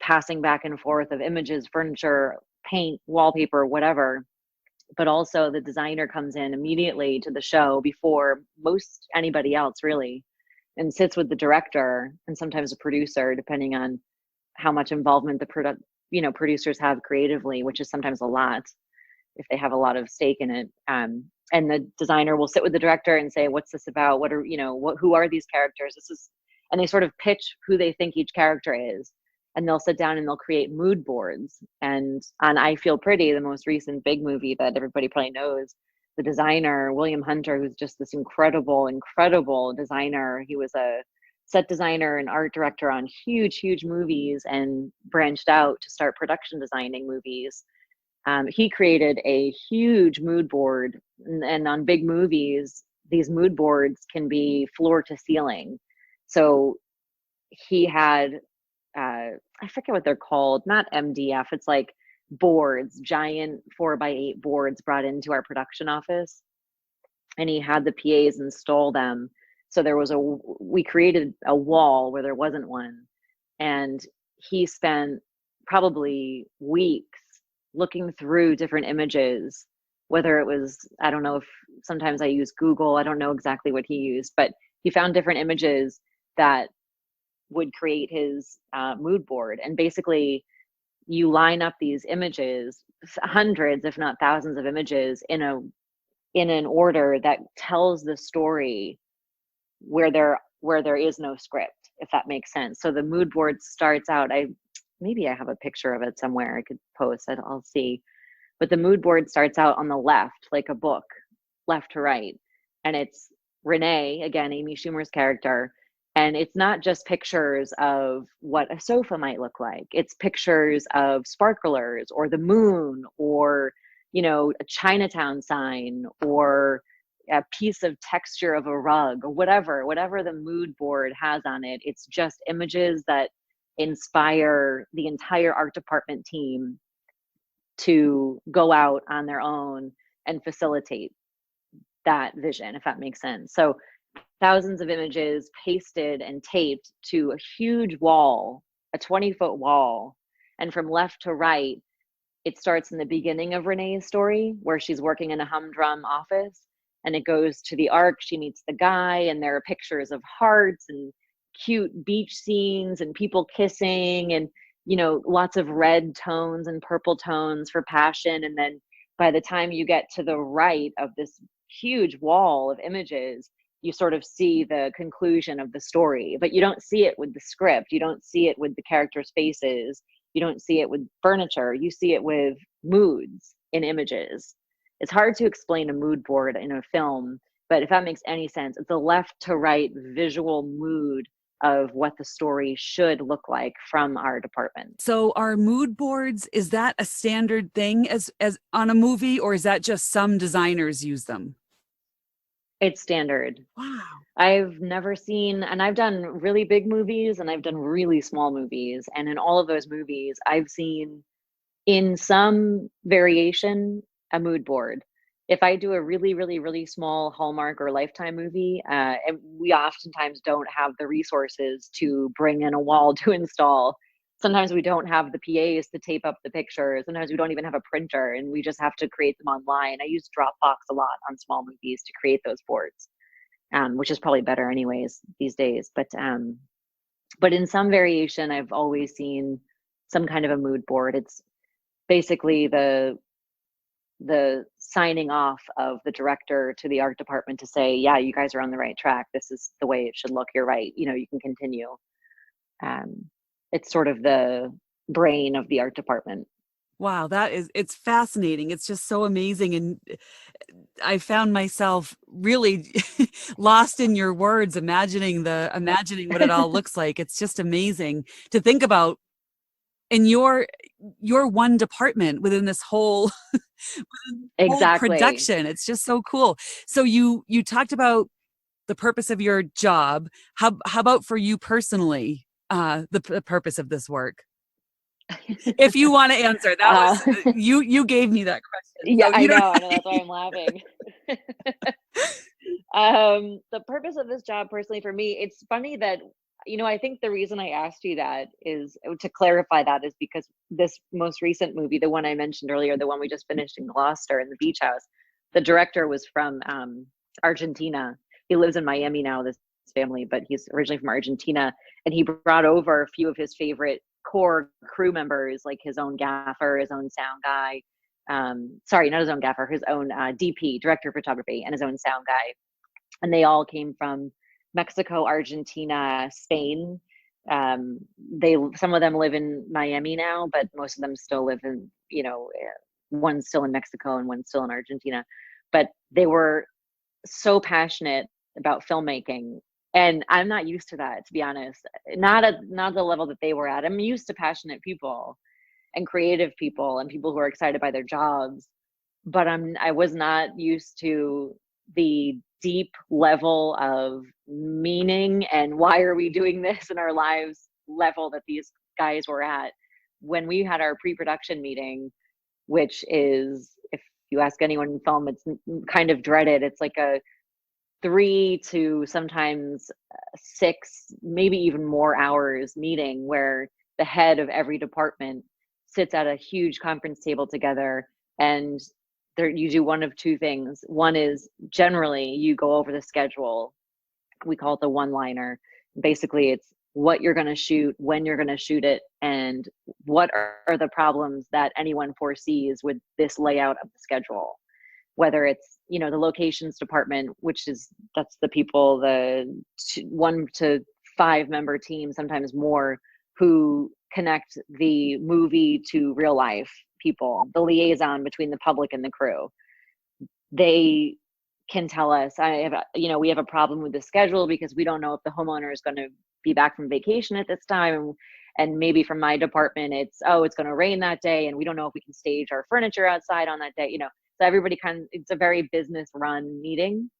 passing back and forth of images, furniture, paint, wallpaper, whatever. But also the designer comes in immediately to the show before most anybody else really, and sits with the director and sometimes a producer, depending on how much involvement the producers have creatively, which is sometimes a lot if they have a lot of stake in it. And the designer will sit with the director and say, what's this about? What are, who are these characters? And they sort of pitch who they think each character is. And they'll sit down and they'll create mood boards. And on I Feel Pretty, the most recent big movie that everybody probably knows, the designer, William Hunter, who's just this incredible, incredible designer. He was a set designer and art director on huge, huge movies and branched out to start production designing movies. He created a huge mood board, and on big movies, these mood boards can be floor to ceiling. So he had, I forget what they're called, not MDF, it's like boards, giant 4x8 boards brought into our production office. And he had the PAs install them. So we created a wall where there wasn't one. And he spent probably weeks looking through different images, whether it was, I don't know if sometimes I use Google, I don't know exactly what he used, but he found different images that would create his mood board. And basically you line up these images, hundreds, if not thousands of images in an order that tells the story where there is no script, if that makes sense. So the mood board starts out, maybe I have a picture of it somewhere I could post it, I'll see. But the mood board starts out on the left, like a book, left to right. And it's Renee, again, Amy Schumer's character. And it's not just pictures of what a sofa might look like. It's pictures of sparklers or the moon or, a Chinatown sign or a piece of texture of a rug or whatever the mood board has on it. It's just images that inspire the entire art department team to go out on their own and facilitate that vision, if that makes sense. So thousands of images pasted and taped to a huge wall, a 20-foot wall. And from left to right, it starts in the beginning of Renee's story where she's working in a humdrum office, and it goes to the arc. She meets the guy, and there are pictures of hearts and cute beach scenes and people kissing, and lots of red tones and purple tones for passion. And then by the time you get to the right of this huge wall of images, you sort of see the conclusion of the story, but you don't see it with the script. You don't see it with the characters' faces. You don't see it with furniture. You see it with moods in images. It's hard to explain a mood board in a film, but if that makes any sense, it's a left to right visual mood of what the story should look like from our department.
So are mood boards, is that a standard thing as on a movie, or is that just some designers use them?
It's standard.
Wow.
I've never seen, and I've done really big movies and I've done really small movies. And in all of those movies, I've seen in some variation a mood board. If I do a really, really, really small Hallmark or Lifetime movie, and we oftentimes don't have the resources to bring in a wall to install. Sometimes we don't have the PAs to tape up the pictures. Sometimes we don't even have a printer, and we just have to create them online. I use Dropbox a lot on small movies to create those boards, which is probably better anyways these days. But in some variation, I've always seen some kind of a mood board. It's basically the signing off of the director to the art department to say, yeah, you guys are on the right track. This is the way it should look. You're right. You can continue. It's sort of the brain of the art department.
Wow, it's fascinating. It's just so amazing. And I found myself really lost in your words, imagining what it all looks like. It's just amazing to think about in your one department within this whole,
Exactly.
production. It's just so cool. So you talked about the purpose of your job. How about for you personally, the purpose of this work? If you want to answer, that was you gave me that question.
Yeah,
so
I know. That's why I'm laughing. The purpose of this job personally for me, it's funny that, I think the reason I asked you that is to clarify that is because this most recent movie, the one I mentioned earlier, the one we just finished in Gloucester in the beach house, the director was from Argentina. He lives in Miami now, this family, but he's originally from Argentina. And he brought over a few of his favorite core crew members, like his own gaffer, his own sound guy. Sorry, not his own gaffer, his own DP, director of photography, and his own sound guy. And they all came from Mexico, Argentina, Spain. Some of them live in Miami now, but most of them still live in, one's still in Mexico and one's still in Argentina. But they were so passionate about filmmaking. And I'm not used to that, to be honest. Not the level that they were at. I'm used to passionate people and creative people and people who are excited by their jobs. But I was not used to the deep level of meaning and why are we doing this in our lives level that these guys were at when we had our pre-production meeting, which is, if you ask anyone in film, it's kind of dreaded. It's like a 3 to sometimes 6, maybe even more hours meeting where the head of every department sits at a huge conference table together, and you do one of two things. One is generally you go over the schedule. We call it the one-liner. Basically, it's what you're going to shoot, when you're going to shoot it, and what are the problems that anyone foresees with this layout of the schedule. Whether it's, the locations department, that's the people, the 1 to 5 member team, sometimes more, who connect the movie to real life people, the liaison between the public and the crew. They can tell us, we have a problem with the schedule because we don't know if the homeowner is going to be back from vacation at this time. And maybe from my department, it's going to rain that day, and we don't know if we can stage our furniture outside on that day, So everybody it's a very business run meeting.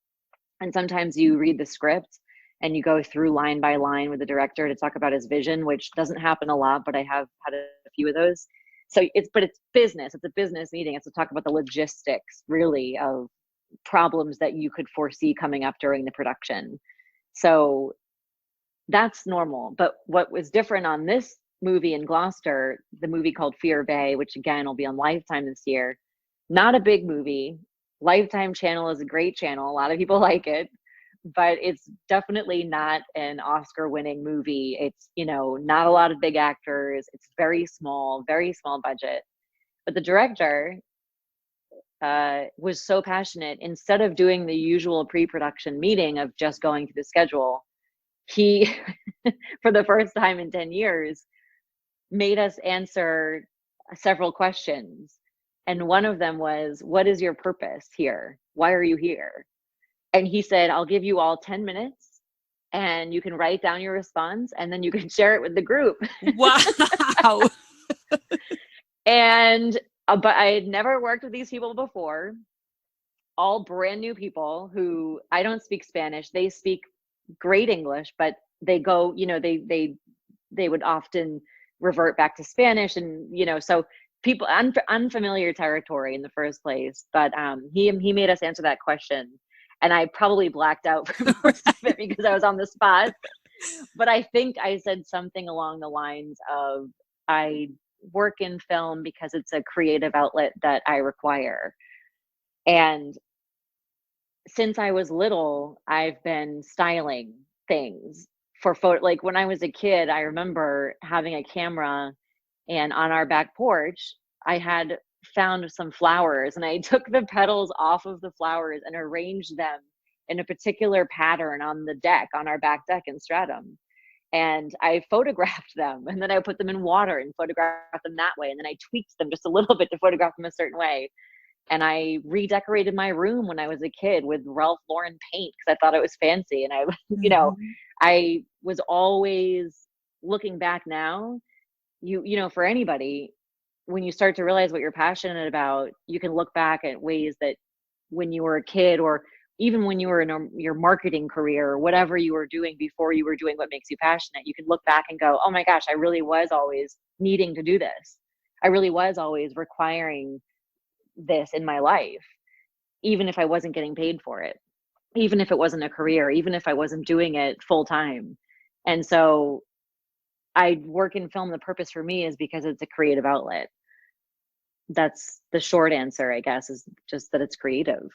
And sometimes you read the script and you go through line by line with the director to talk about his vision, which doesn't happen a lot, but I have had a few of those. So it's business. It's a business meeting. It's to talk about the logistics, really, of problems that you could foresee coming up during the production. So that's normal. But what was different on this movie in Gloucester, the movie called Fear Bay, which again will be on Lifetime this year, not a big movie. Lifetime channel is a great channel. A lot of people like it, but it's definitely not an Oscar winning movie. It's, not a lot of big actors. It's very small budget. But the director was so passionate. Instead of doing the usual pre-production meeting of just going through the schedule, he, for the first time in 10 years, made us answer several questions. And one of them was, what is your purpose here? Why are you here? And he said, I'll give you all 10 minutes and you can write down your response and then you can share it with the group.
Wow.
And, but I had never worked with these people before, all brand new people who, I don't speak Spanish. They speak great English, but they go, they would often revert back to Spanish. And, so people, unfamiliar territory in the first place. But he made us answer that question. And I probably blacked out for most of it because I was on the spot. But I think I said something along the lines of, I work in film because it's a creative outlet that I require. And since I was little, I've been styling things for photo. Like when I was a kid, I remember having a camera, and on our back porch, I had found some flowers and I took the petals off of the flowers and arranged them in a particular pattern on the deck, on our back deck in Stratham. And I photographed them, and then I put them in water and photographed them that way. And then I tweaked them just a little bit to photograph them a certain way. And I redecorated my room when I was a kid with Ralph Lauren paint because I thought it was fancy. And I, I was always looking back now, for anybody, when you start to realize what you're passionate about, you can look back at ways that when you were a kid, or even when you were in your marketing career, or whatever you were doing before you were doing what makes you passionate, you can look back and go, oh my gosh, I really was always needing to do this. I really was always requiring this in my life, even if I wasn't getting paid for it, even if it wasn't a career, even if I wasn't doing it full time. And so I work in film. The purpose for me is because it's a creative outlet. That's the short answer, I guess, is just that it's creative.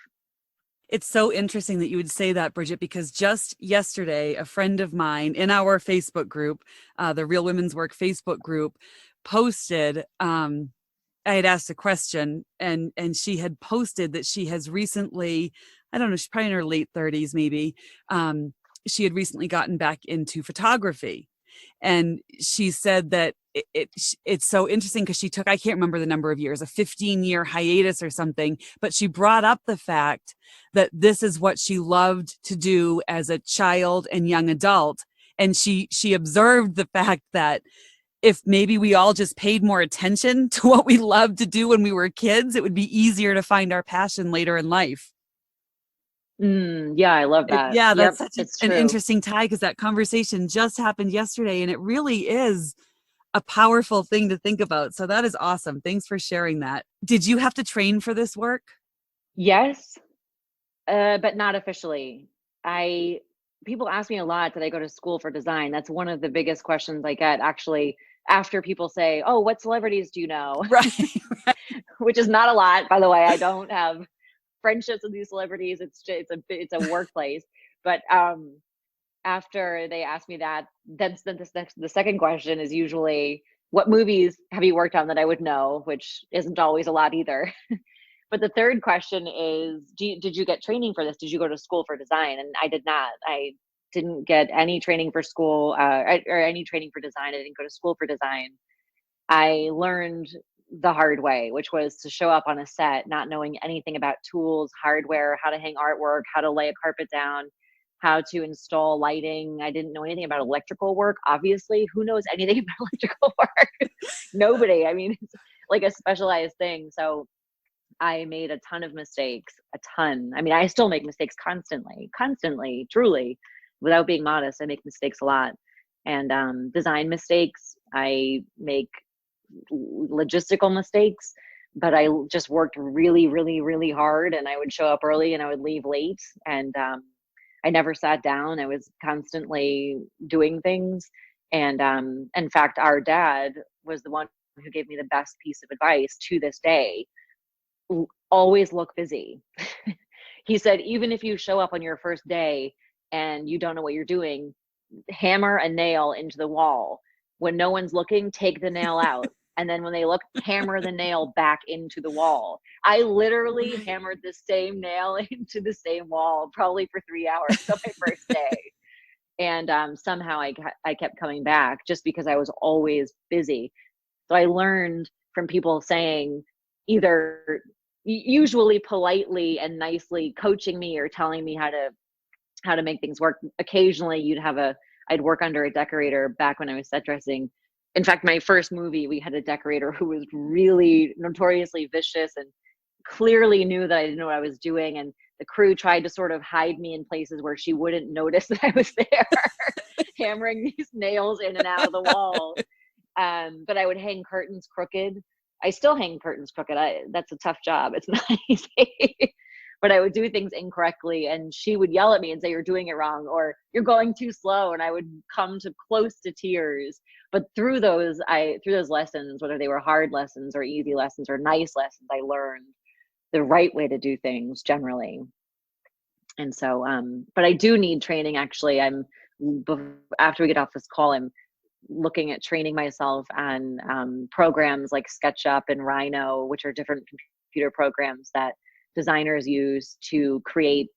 It's so interesting that you would say that, Bridget, because just yesterday, a friend of mine in our Facebook group, the Real Women's Work Facebook group, posted, I had asked a question, and she had posted that she has recently, I don't know, she's probably in her late 30s, maybe. She had recently gotten back into photography. And she said that it's so interesting because she took, I can't remember the number of years, a 15-year hiatus or something, but she brought up the fact that this is what she loved to do as a child and young adult. And she observed the fact that if maybe we all just paid more attention to what we loved to do when we were kids, it would be easier to find our passion later in life.
Yeah, I love that.
Yeah, that's
Yep,
such an interesting tie, because that conversation just happened yesterday, and it really is a powerful thing to think about. So that is awesome. Thanks for sharing that. Did you have to train for this work?
Yes, but not officially. People ask me a lot, did I go to school for design? That's one of the biggest questions I get, actually, after people say, oh, what celebrities do you know?
Right.
Which is not a lot, by the way. I don't have friendships with these celebrities. It's a workplace. But after they ask me that, then the second question is usually, what movies have you worked on that I would know, which isn't always a lot either. But the third question is, did you get training for this? Did you go to school for design? And I did not. I didn't get any training for school or any training for design. I didn't go to school for design. I learned the hard way, which was to show up on a set not knowing anything about tools, hardware, how to hang artwork, how to lay a carpet down, how to install lighting. I didn't know anything about electrical work. Obviously, who knows anything about electrical work? Nobody. I mean, it's like a specialized thing. So I made a ton of mistakes, a ton. I mean, I still make mistakes constantly, truly. without being modest, I make mistakes a lot. And design mistakes, I make logistical mistakes, but I just worked really, really, really hard, and I would show up early and I would leave late. And I never sat down. I was constantly doing things. And in fact, our dad was the one who gave me the best piece of advice to this day: always look busy. He said, even if you show up on your first day and you don't know what you're doing, hammer a nail into the wall. When no one's looking, take the nail out. And then when they look, hammer the nail back into the wall. I literally hammered the same nail into the same wall, probably for 3 hours on my first day. And somehow I kept coming back just because I was always busy. So I learned from people saying, either usually politely and nicely coaching me or telling me how to make things work. Occasionally I'd work under a decorator back when I was set dressing. In fact, my first movie, we had a decorator who was really notoriously vicious and clearly knew that I didn't know what I was doing. And the crew tried to sort of hide me in places where she wouldn't notice that I was there, hammering these nails in and out of the wall. But I would hang curtains crooked. I still hang curtains crooked. That's a tough job. It's not easy. But I would do things incorrectly, and she would yell at me and say, you're doing it wrong, or you're going too slow. And I would come to close to tears. But through those lessons, whether they were hard lessons or easy lessons or nice lessons, I learned the right way to do things generally. And so, but I do need training. Actually, after we get off this call, I'm looking at training myself on programs like SketchUp and Rhino, which are different computer programs that designers use to create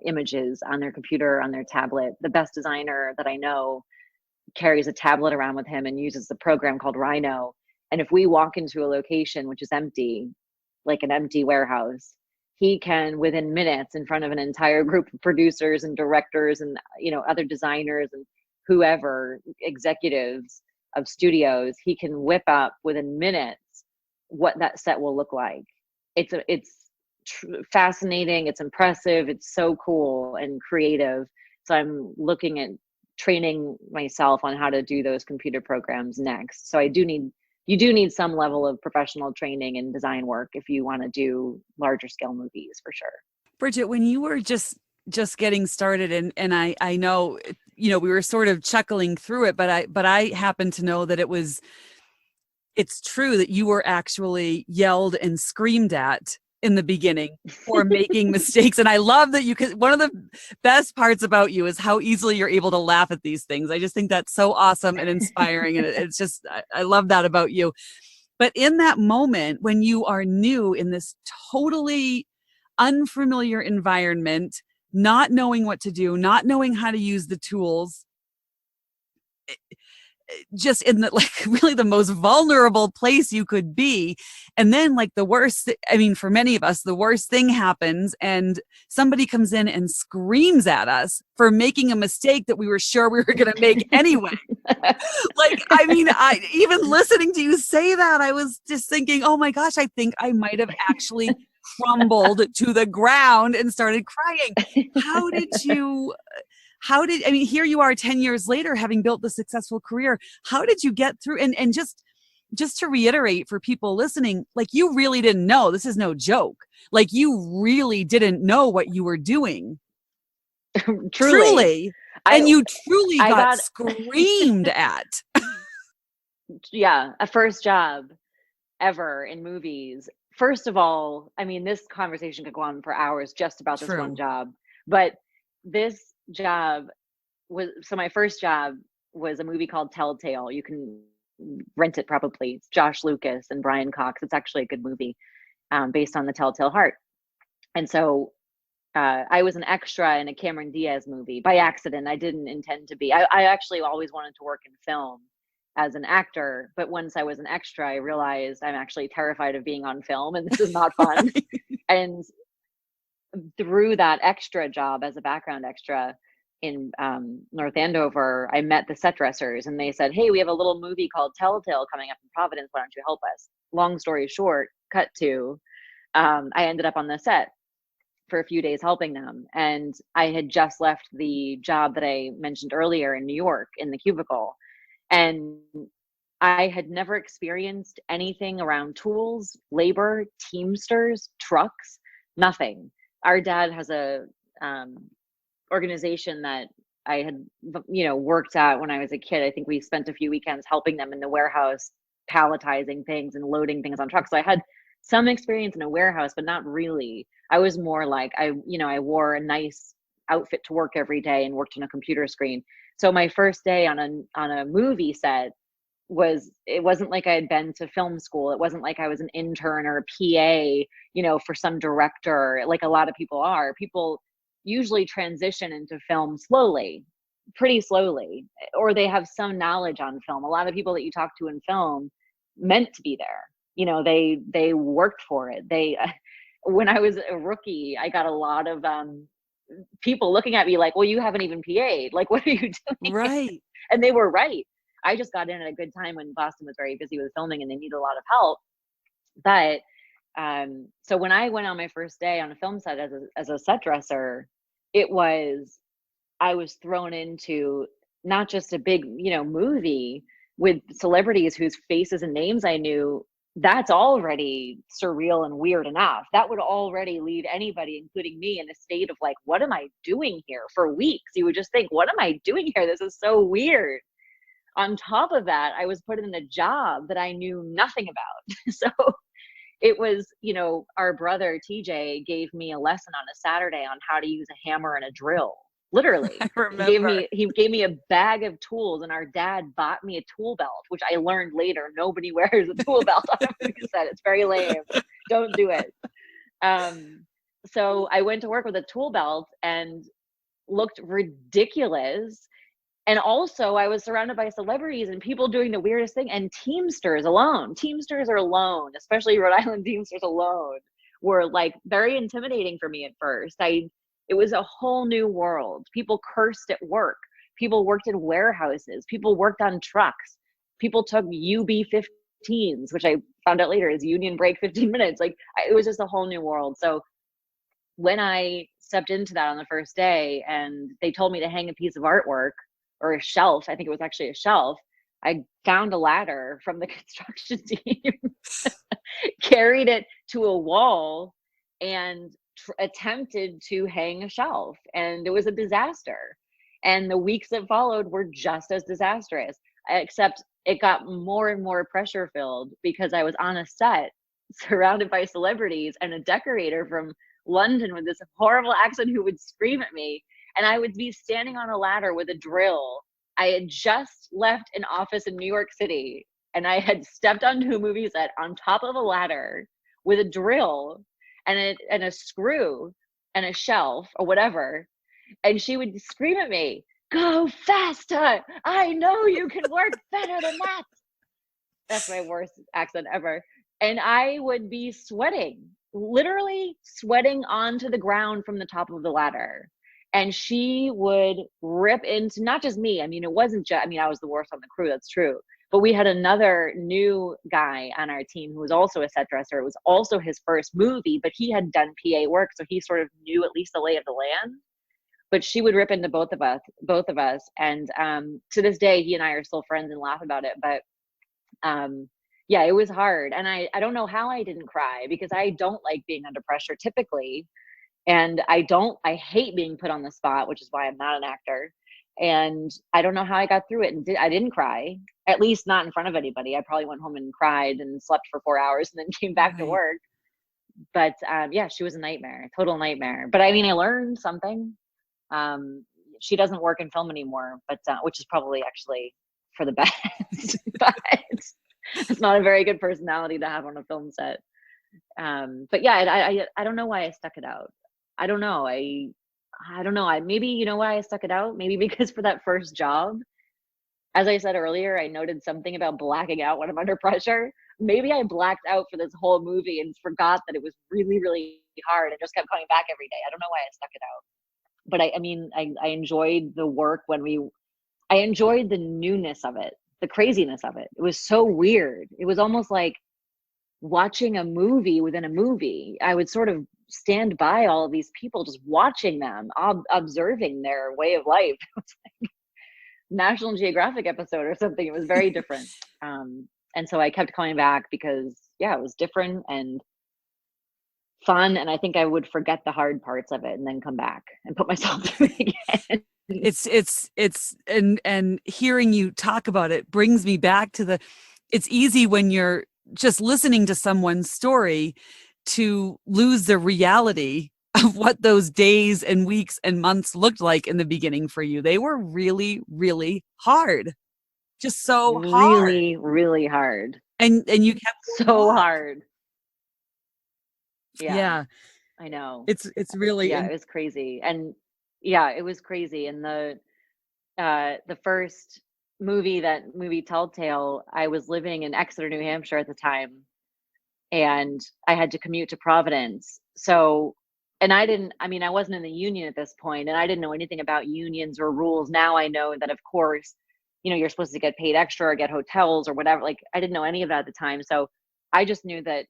images on their computer, on their tablet. The best designer that I know carries a tablet around with him and uses a program called Rhino. And if we walk into a location which is empty, like an empty warehouse, he can, within minutes, in front of an entire group of producers and directors and other designers and whoever, executives of studios, he can whip up within minutes what that set will look like. It's fascinating. It's impressive. It's so cool and creative. So I'm looking at training myself on how to do those computer programs next. So you do need some level of professional training in design work if you want to do larger scale movies, for sure.
Bridget, when you were just getting started, and I know, we were sort of chuckling through it, but I happen to know that it's true that you were actually yelled and screamed at in the beginning for making mistakes. And I love that one of the best parts about you is how easily you're able to laugh at these things. I just think that's so awesome and inspiring. And it's just, I love that about you. But in that moment, when you are new in this totally unfamiliar environment, not knowing what to do, not knowing how to use the tools, just in really the most vulnerable place you could be. And then the worst, for many of us, the worst thing happens and somebody comes in and screams at us for making a mistake that we were sure we were going to make anyway. I even listening to you say that, I was just thinking, oh my gosh, I think I might have actually crumbled to the ground and started crying. Here you are 10 years later, having built the successful career. How did you get through? And just to reiterate for people listening, you really didn't know. This is no joke. You really didn't know what you were doing. Truly. And you truly got screamed at.
Yeah. A first job ever in movies. First of all, this conversation could go on for hours just about this one job, but this job my first job was a movie called Telltale. You can rent it probably. It's Josh Lucas and Brian Cox. It's actually a good movie based on the Telltale Heart. And so I was an extra in a Cameron Diaz movie by accident. I didn't intend to be. I actually always wanted to work in film as an actor, but once I was an extra, I realized I'm actually terrified of being on film and this is not fun. And through that extra job as a background extra in North Andover, I met the set dressers and they said, hey, we have a little movie called Telltale coming up in Providence. Why don't you help us? Long story short, cut to, I ended up on the set for a few days helping them. And I had just left the job that I mentioned earlier in New York in the cubicle. And I had never experienced anything around tools, labor, Teamsters, trucks, nothing. Our dad has a organization that I had, worked at when I was a kid. I think we spent a few weekends helping them in the warehouse, palletizing things and loading things on trucks. So I had some experience in a warehouse, but not really. I was more like, I wore a nice outfit to work every day and worked on a computer screen. So my first day on a movie set it wasn't like I had been to film school. It wasn't like I was an intern or a PA, for some director, like a lot of people are. People usually transition into film slowly, pretty slowly, or they have some knowledge on film. A lot of people that you talk to in film meant to be there. They worked for it. When I was a rookie, I got a lot of people looking at me like, well, you haven't even PA'd. Like, what are you doing?
Right.
And they were right. I just got in at a good time when Boston was very busy with filming and they needed a lot of help. But so when I went on my first day on a film set as a set dresser, I was thrown into not just a big, movie with celebrities whose faces and names I knew. That's already surreal and weird enough. That would already leave anybody, including me, in a state of like, what am I doing here for weeks? You would just think, what am I doing here? This is so weird. On top of that, I was put in a job that I knew nothing about. So it was, our brother TJ gave me a lesson on a Saturday on how to use a hammer and a drill. Literally.
I remember.
He gave me a bag of tools, and our dad bought me a tool belt, which I learned later nobody wears a tool belt on a movie set. It's very lame. Don't do it. So I went to work with a tool belt and looked ridiculous. And also I was surrounded by celebrities and people doing the weirdest thing, and Teamsters are alone, especially Rhode Island Teamsters alone, were like very intimidating for me at first. It was a whole new world. People cursed at work. People worked in warehouses. People worked on trucks. People took UB-15s, which I found out later is union break 15 minutes. Like, it was just a whole new world. So when I stepped into that on the first day and they told me to hang a piece of artwork or a shelf, I think it was actually a shelf, I found a ladder from the construction team, carried it to a wall, and attempted to hang a shelf, and it was a disaster. And the weeks that followed were just as disastrous, except it got more and more pressure filled because I was on a set surrounded by celebrities and a decorator from London with this horrible accent who would scream at me, and I would be standing on a ladder with a drill. I had just left an office in New York City and I had stepped onto a movie set on top of a ladder with a drill and a screw and a shelf or whatever. And she would scream at me, "Go faster. I know you can work better than that." That's my worst accent ever. And I would be sweating, literally sweating onto the ground from the top of the ladder. And she would rip into not just me. I mean, it wasn't just, I mean, I was the worst on the crew. That's true. But we had another new guy on our team who was also a set dresser. It was also his first movie, but he had done PA work. So he sort of knew at least the lay of the land. But she would rip into both of us. And to this day, he and I are still friends and laugh about it. But yeah, it was hard. And I don't know how I didn't cry, because I don't like being under pressure typically. And I hate being put on the spot, which is why I'm not an actor. And I don't know how I got through it. And I didn't cry, at least not in front of anybody. I probably went home and cried and slept for 4 hours and then came back to work. But yeah, she was a nightmare, total nightmare. But I mean, I learned something. She doesn't work in film anymore, but which is probably actually for the best. But it's not a very good personality to have on a film set. But yeah, I don't know why I stuck it out. I don't know. I don't know. Maybe, you know why I stuck it out? Maybe because for that first job, as I said earlier, I noted something about blacking out when I'm under pressure. Maybe I blacked out for this whole movie and forgot that it was really, really hard and just kept coming back every day. I don't know why I stuck it out. But I mean, I enjoyed the work I enjoyed the newness of it, the craziness of it. It was so weird. It was almost like watching a movie within a movie. I would sort of stand by all of these people, just watching them, observing their way of life. It was like National Geographic episode or something. It was very different. And so I kept coming back because, yeah, it was different and fun. And I think I would forget the hard parts of it and then come back and put myself through it again.
And hearing you talk about it brings me back to it's easy when you're just listening to someone's story to lose the reality of what those days and weeks and months looked like in the beginning for you. They were really, really hard. Just so hard.
Really, really hard.
And you kept
so hard.
Yeah.
I know.
It's really,
it was crazy. And yeah, it was crazy. And the first movie Telltale, I was living in Exeter, New Hampshire at the time, and I had to commute to Providence. So, and I wasn't in the union at this point, and I didn't know anything about unions or rules. Now I know that, of course, you're supposed to get paid extra or get hotels or whatever. Like, I didn't know any of that at the time. So I just knew that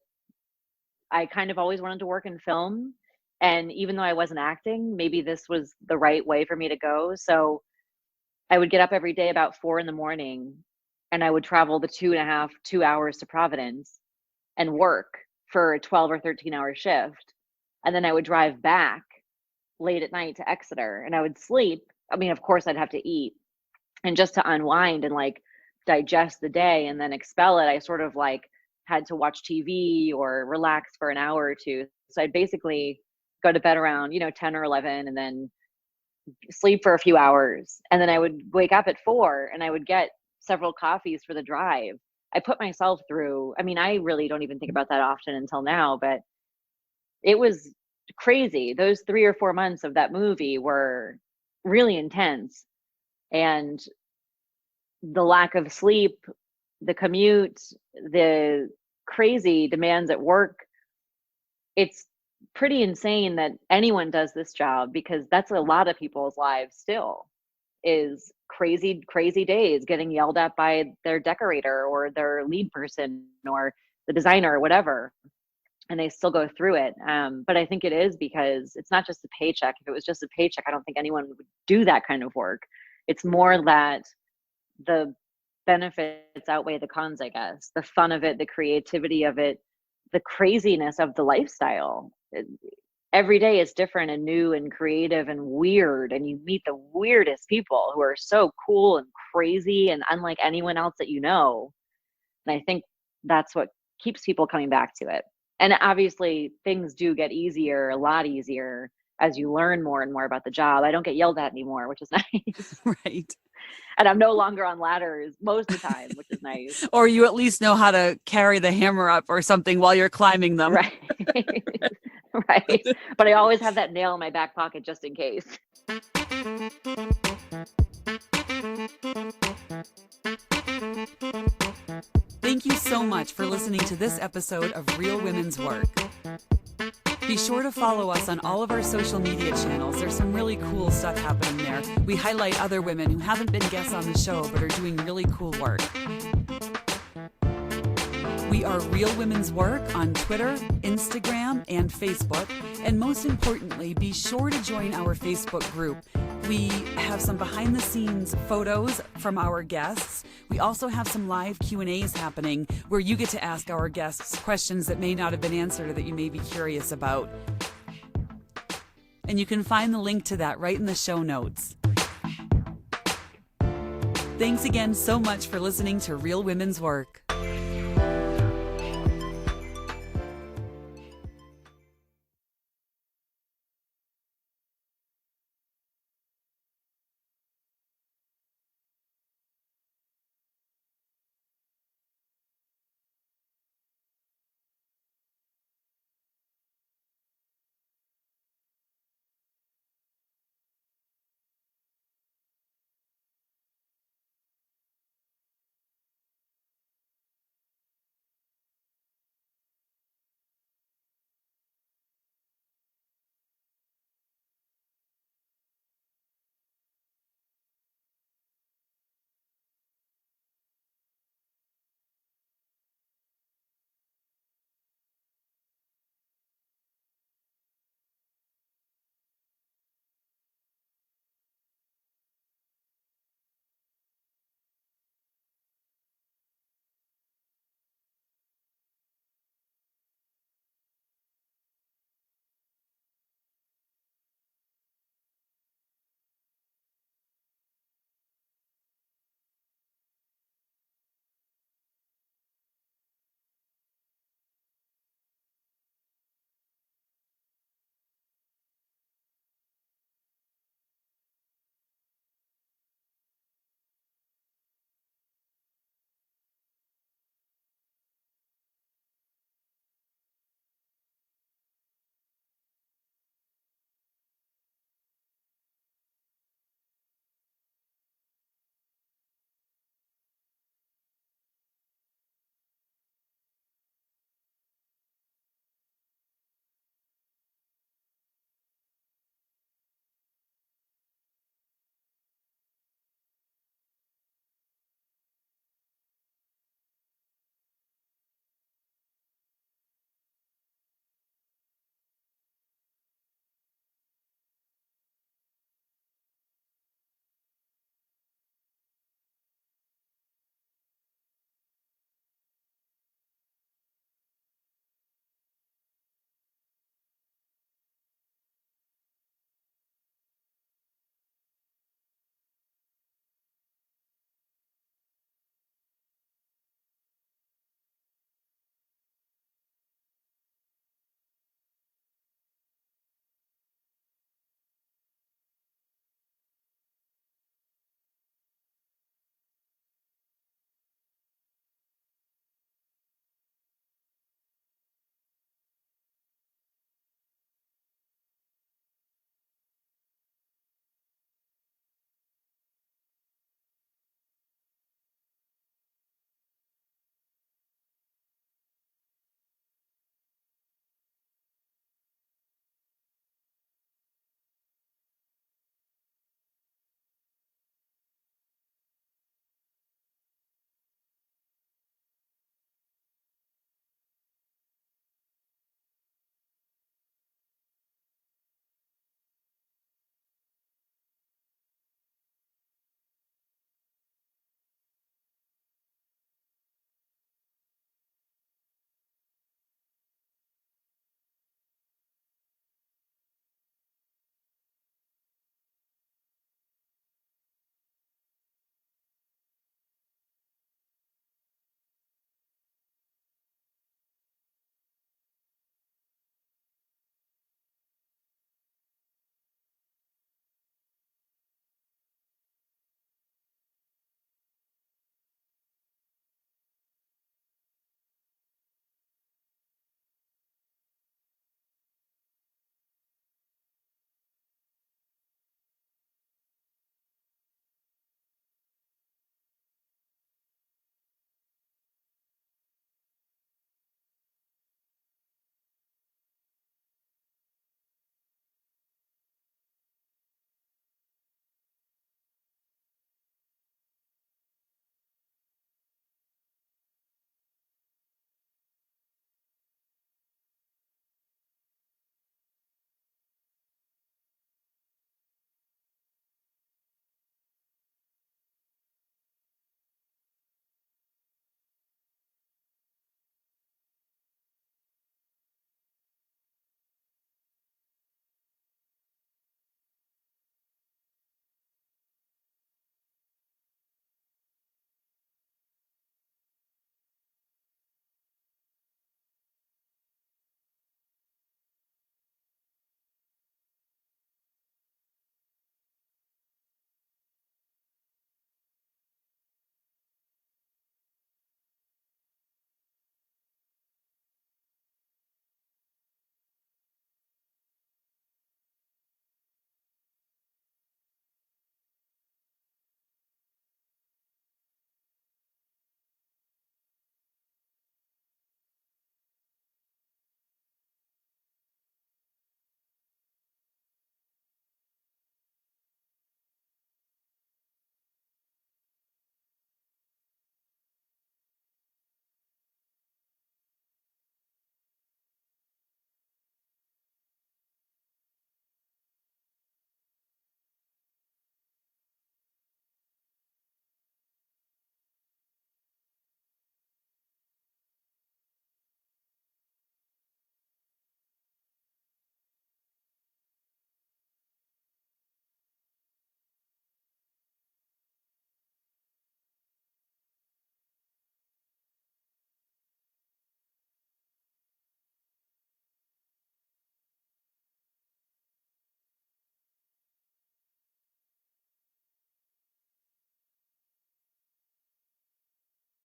I kind of always wanted to work in film. And even though I wasn't acting, maybe this was the right way for me to go. So I would get up every day about 4 a.m. and I would travel the 2 hours to Providence and work for a 12 or 13-hour shift. And then I would drive back late at night to Exeter and I would sleep. I mean, of course I'd have to eat, and just to unwind and like digest the day and then expel it, I sort of like had to watch TV or relax for an hour or two. So I'd basically go to bed around, 10 or 11 and then sleep for a few hours. And then I would wake up at 4 and I would get several coffees for the drive. I put myself through, I really don't even think about that often until now, but it was crazy. Those 3 or 4 months of that movie were really intense. And the lack of sleep, the commute, the crazy demands at work, it's pretty insane that anyone does this job, because that's a lot of people's lives still, is crazy days, getting yelled at by their decorator or their lead person or the designer or whatever, and they still go through it. But I think it is because it's not just a paycheck. If it was just a paycheck, I don't think anyone would do that kind of work. It's more that the benefits outweigh the cons, I guess. The fun of it, the creativity of it, the craziness of the lifestyle. Every day is different and new and creative and weird, and you meet the weirdest people who are so cool and crazy and unlike anyone else that you know. And I think that's what keeps people coming back to it. And obviously things do get easier, a lot easier, as you learn more and more about the job. I don't get yelled at anymore, which is nice.
Right.
And I'm no longer on ladders most of the time, which is nice.
Or you at least know how to carry the hammer up or something while you're climbing them.
Right. Right. But I always have that nail in my back pocket just in case.
Thank you so much for listening to this episode of Real Women's Work. Be sure to follow us on all of our social media channels. There's some really cool stuff happening there. We highlight other women who haven't been guests on the show but are doing really cool work. We are Real Women's Work on Twitter, Instagram, and Facebook. And most importantly, be sure to join our Facebook group. We have some behind-the-scenes photos from our guests. We also have some live Q&As happening where you get to ask our guests questions that may not have been answered or that you may be curious about. And you can find the link to that right in the show notes. Thanks again so much for listening to Real Women's Work.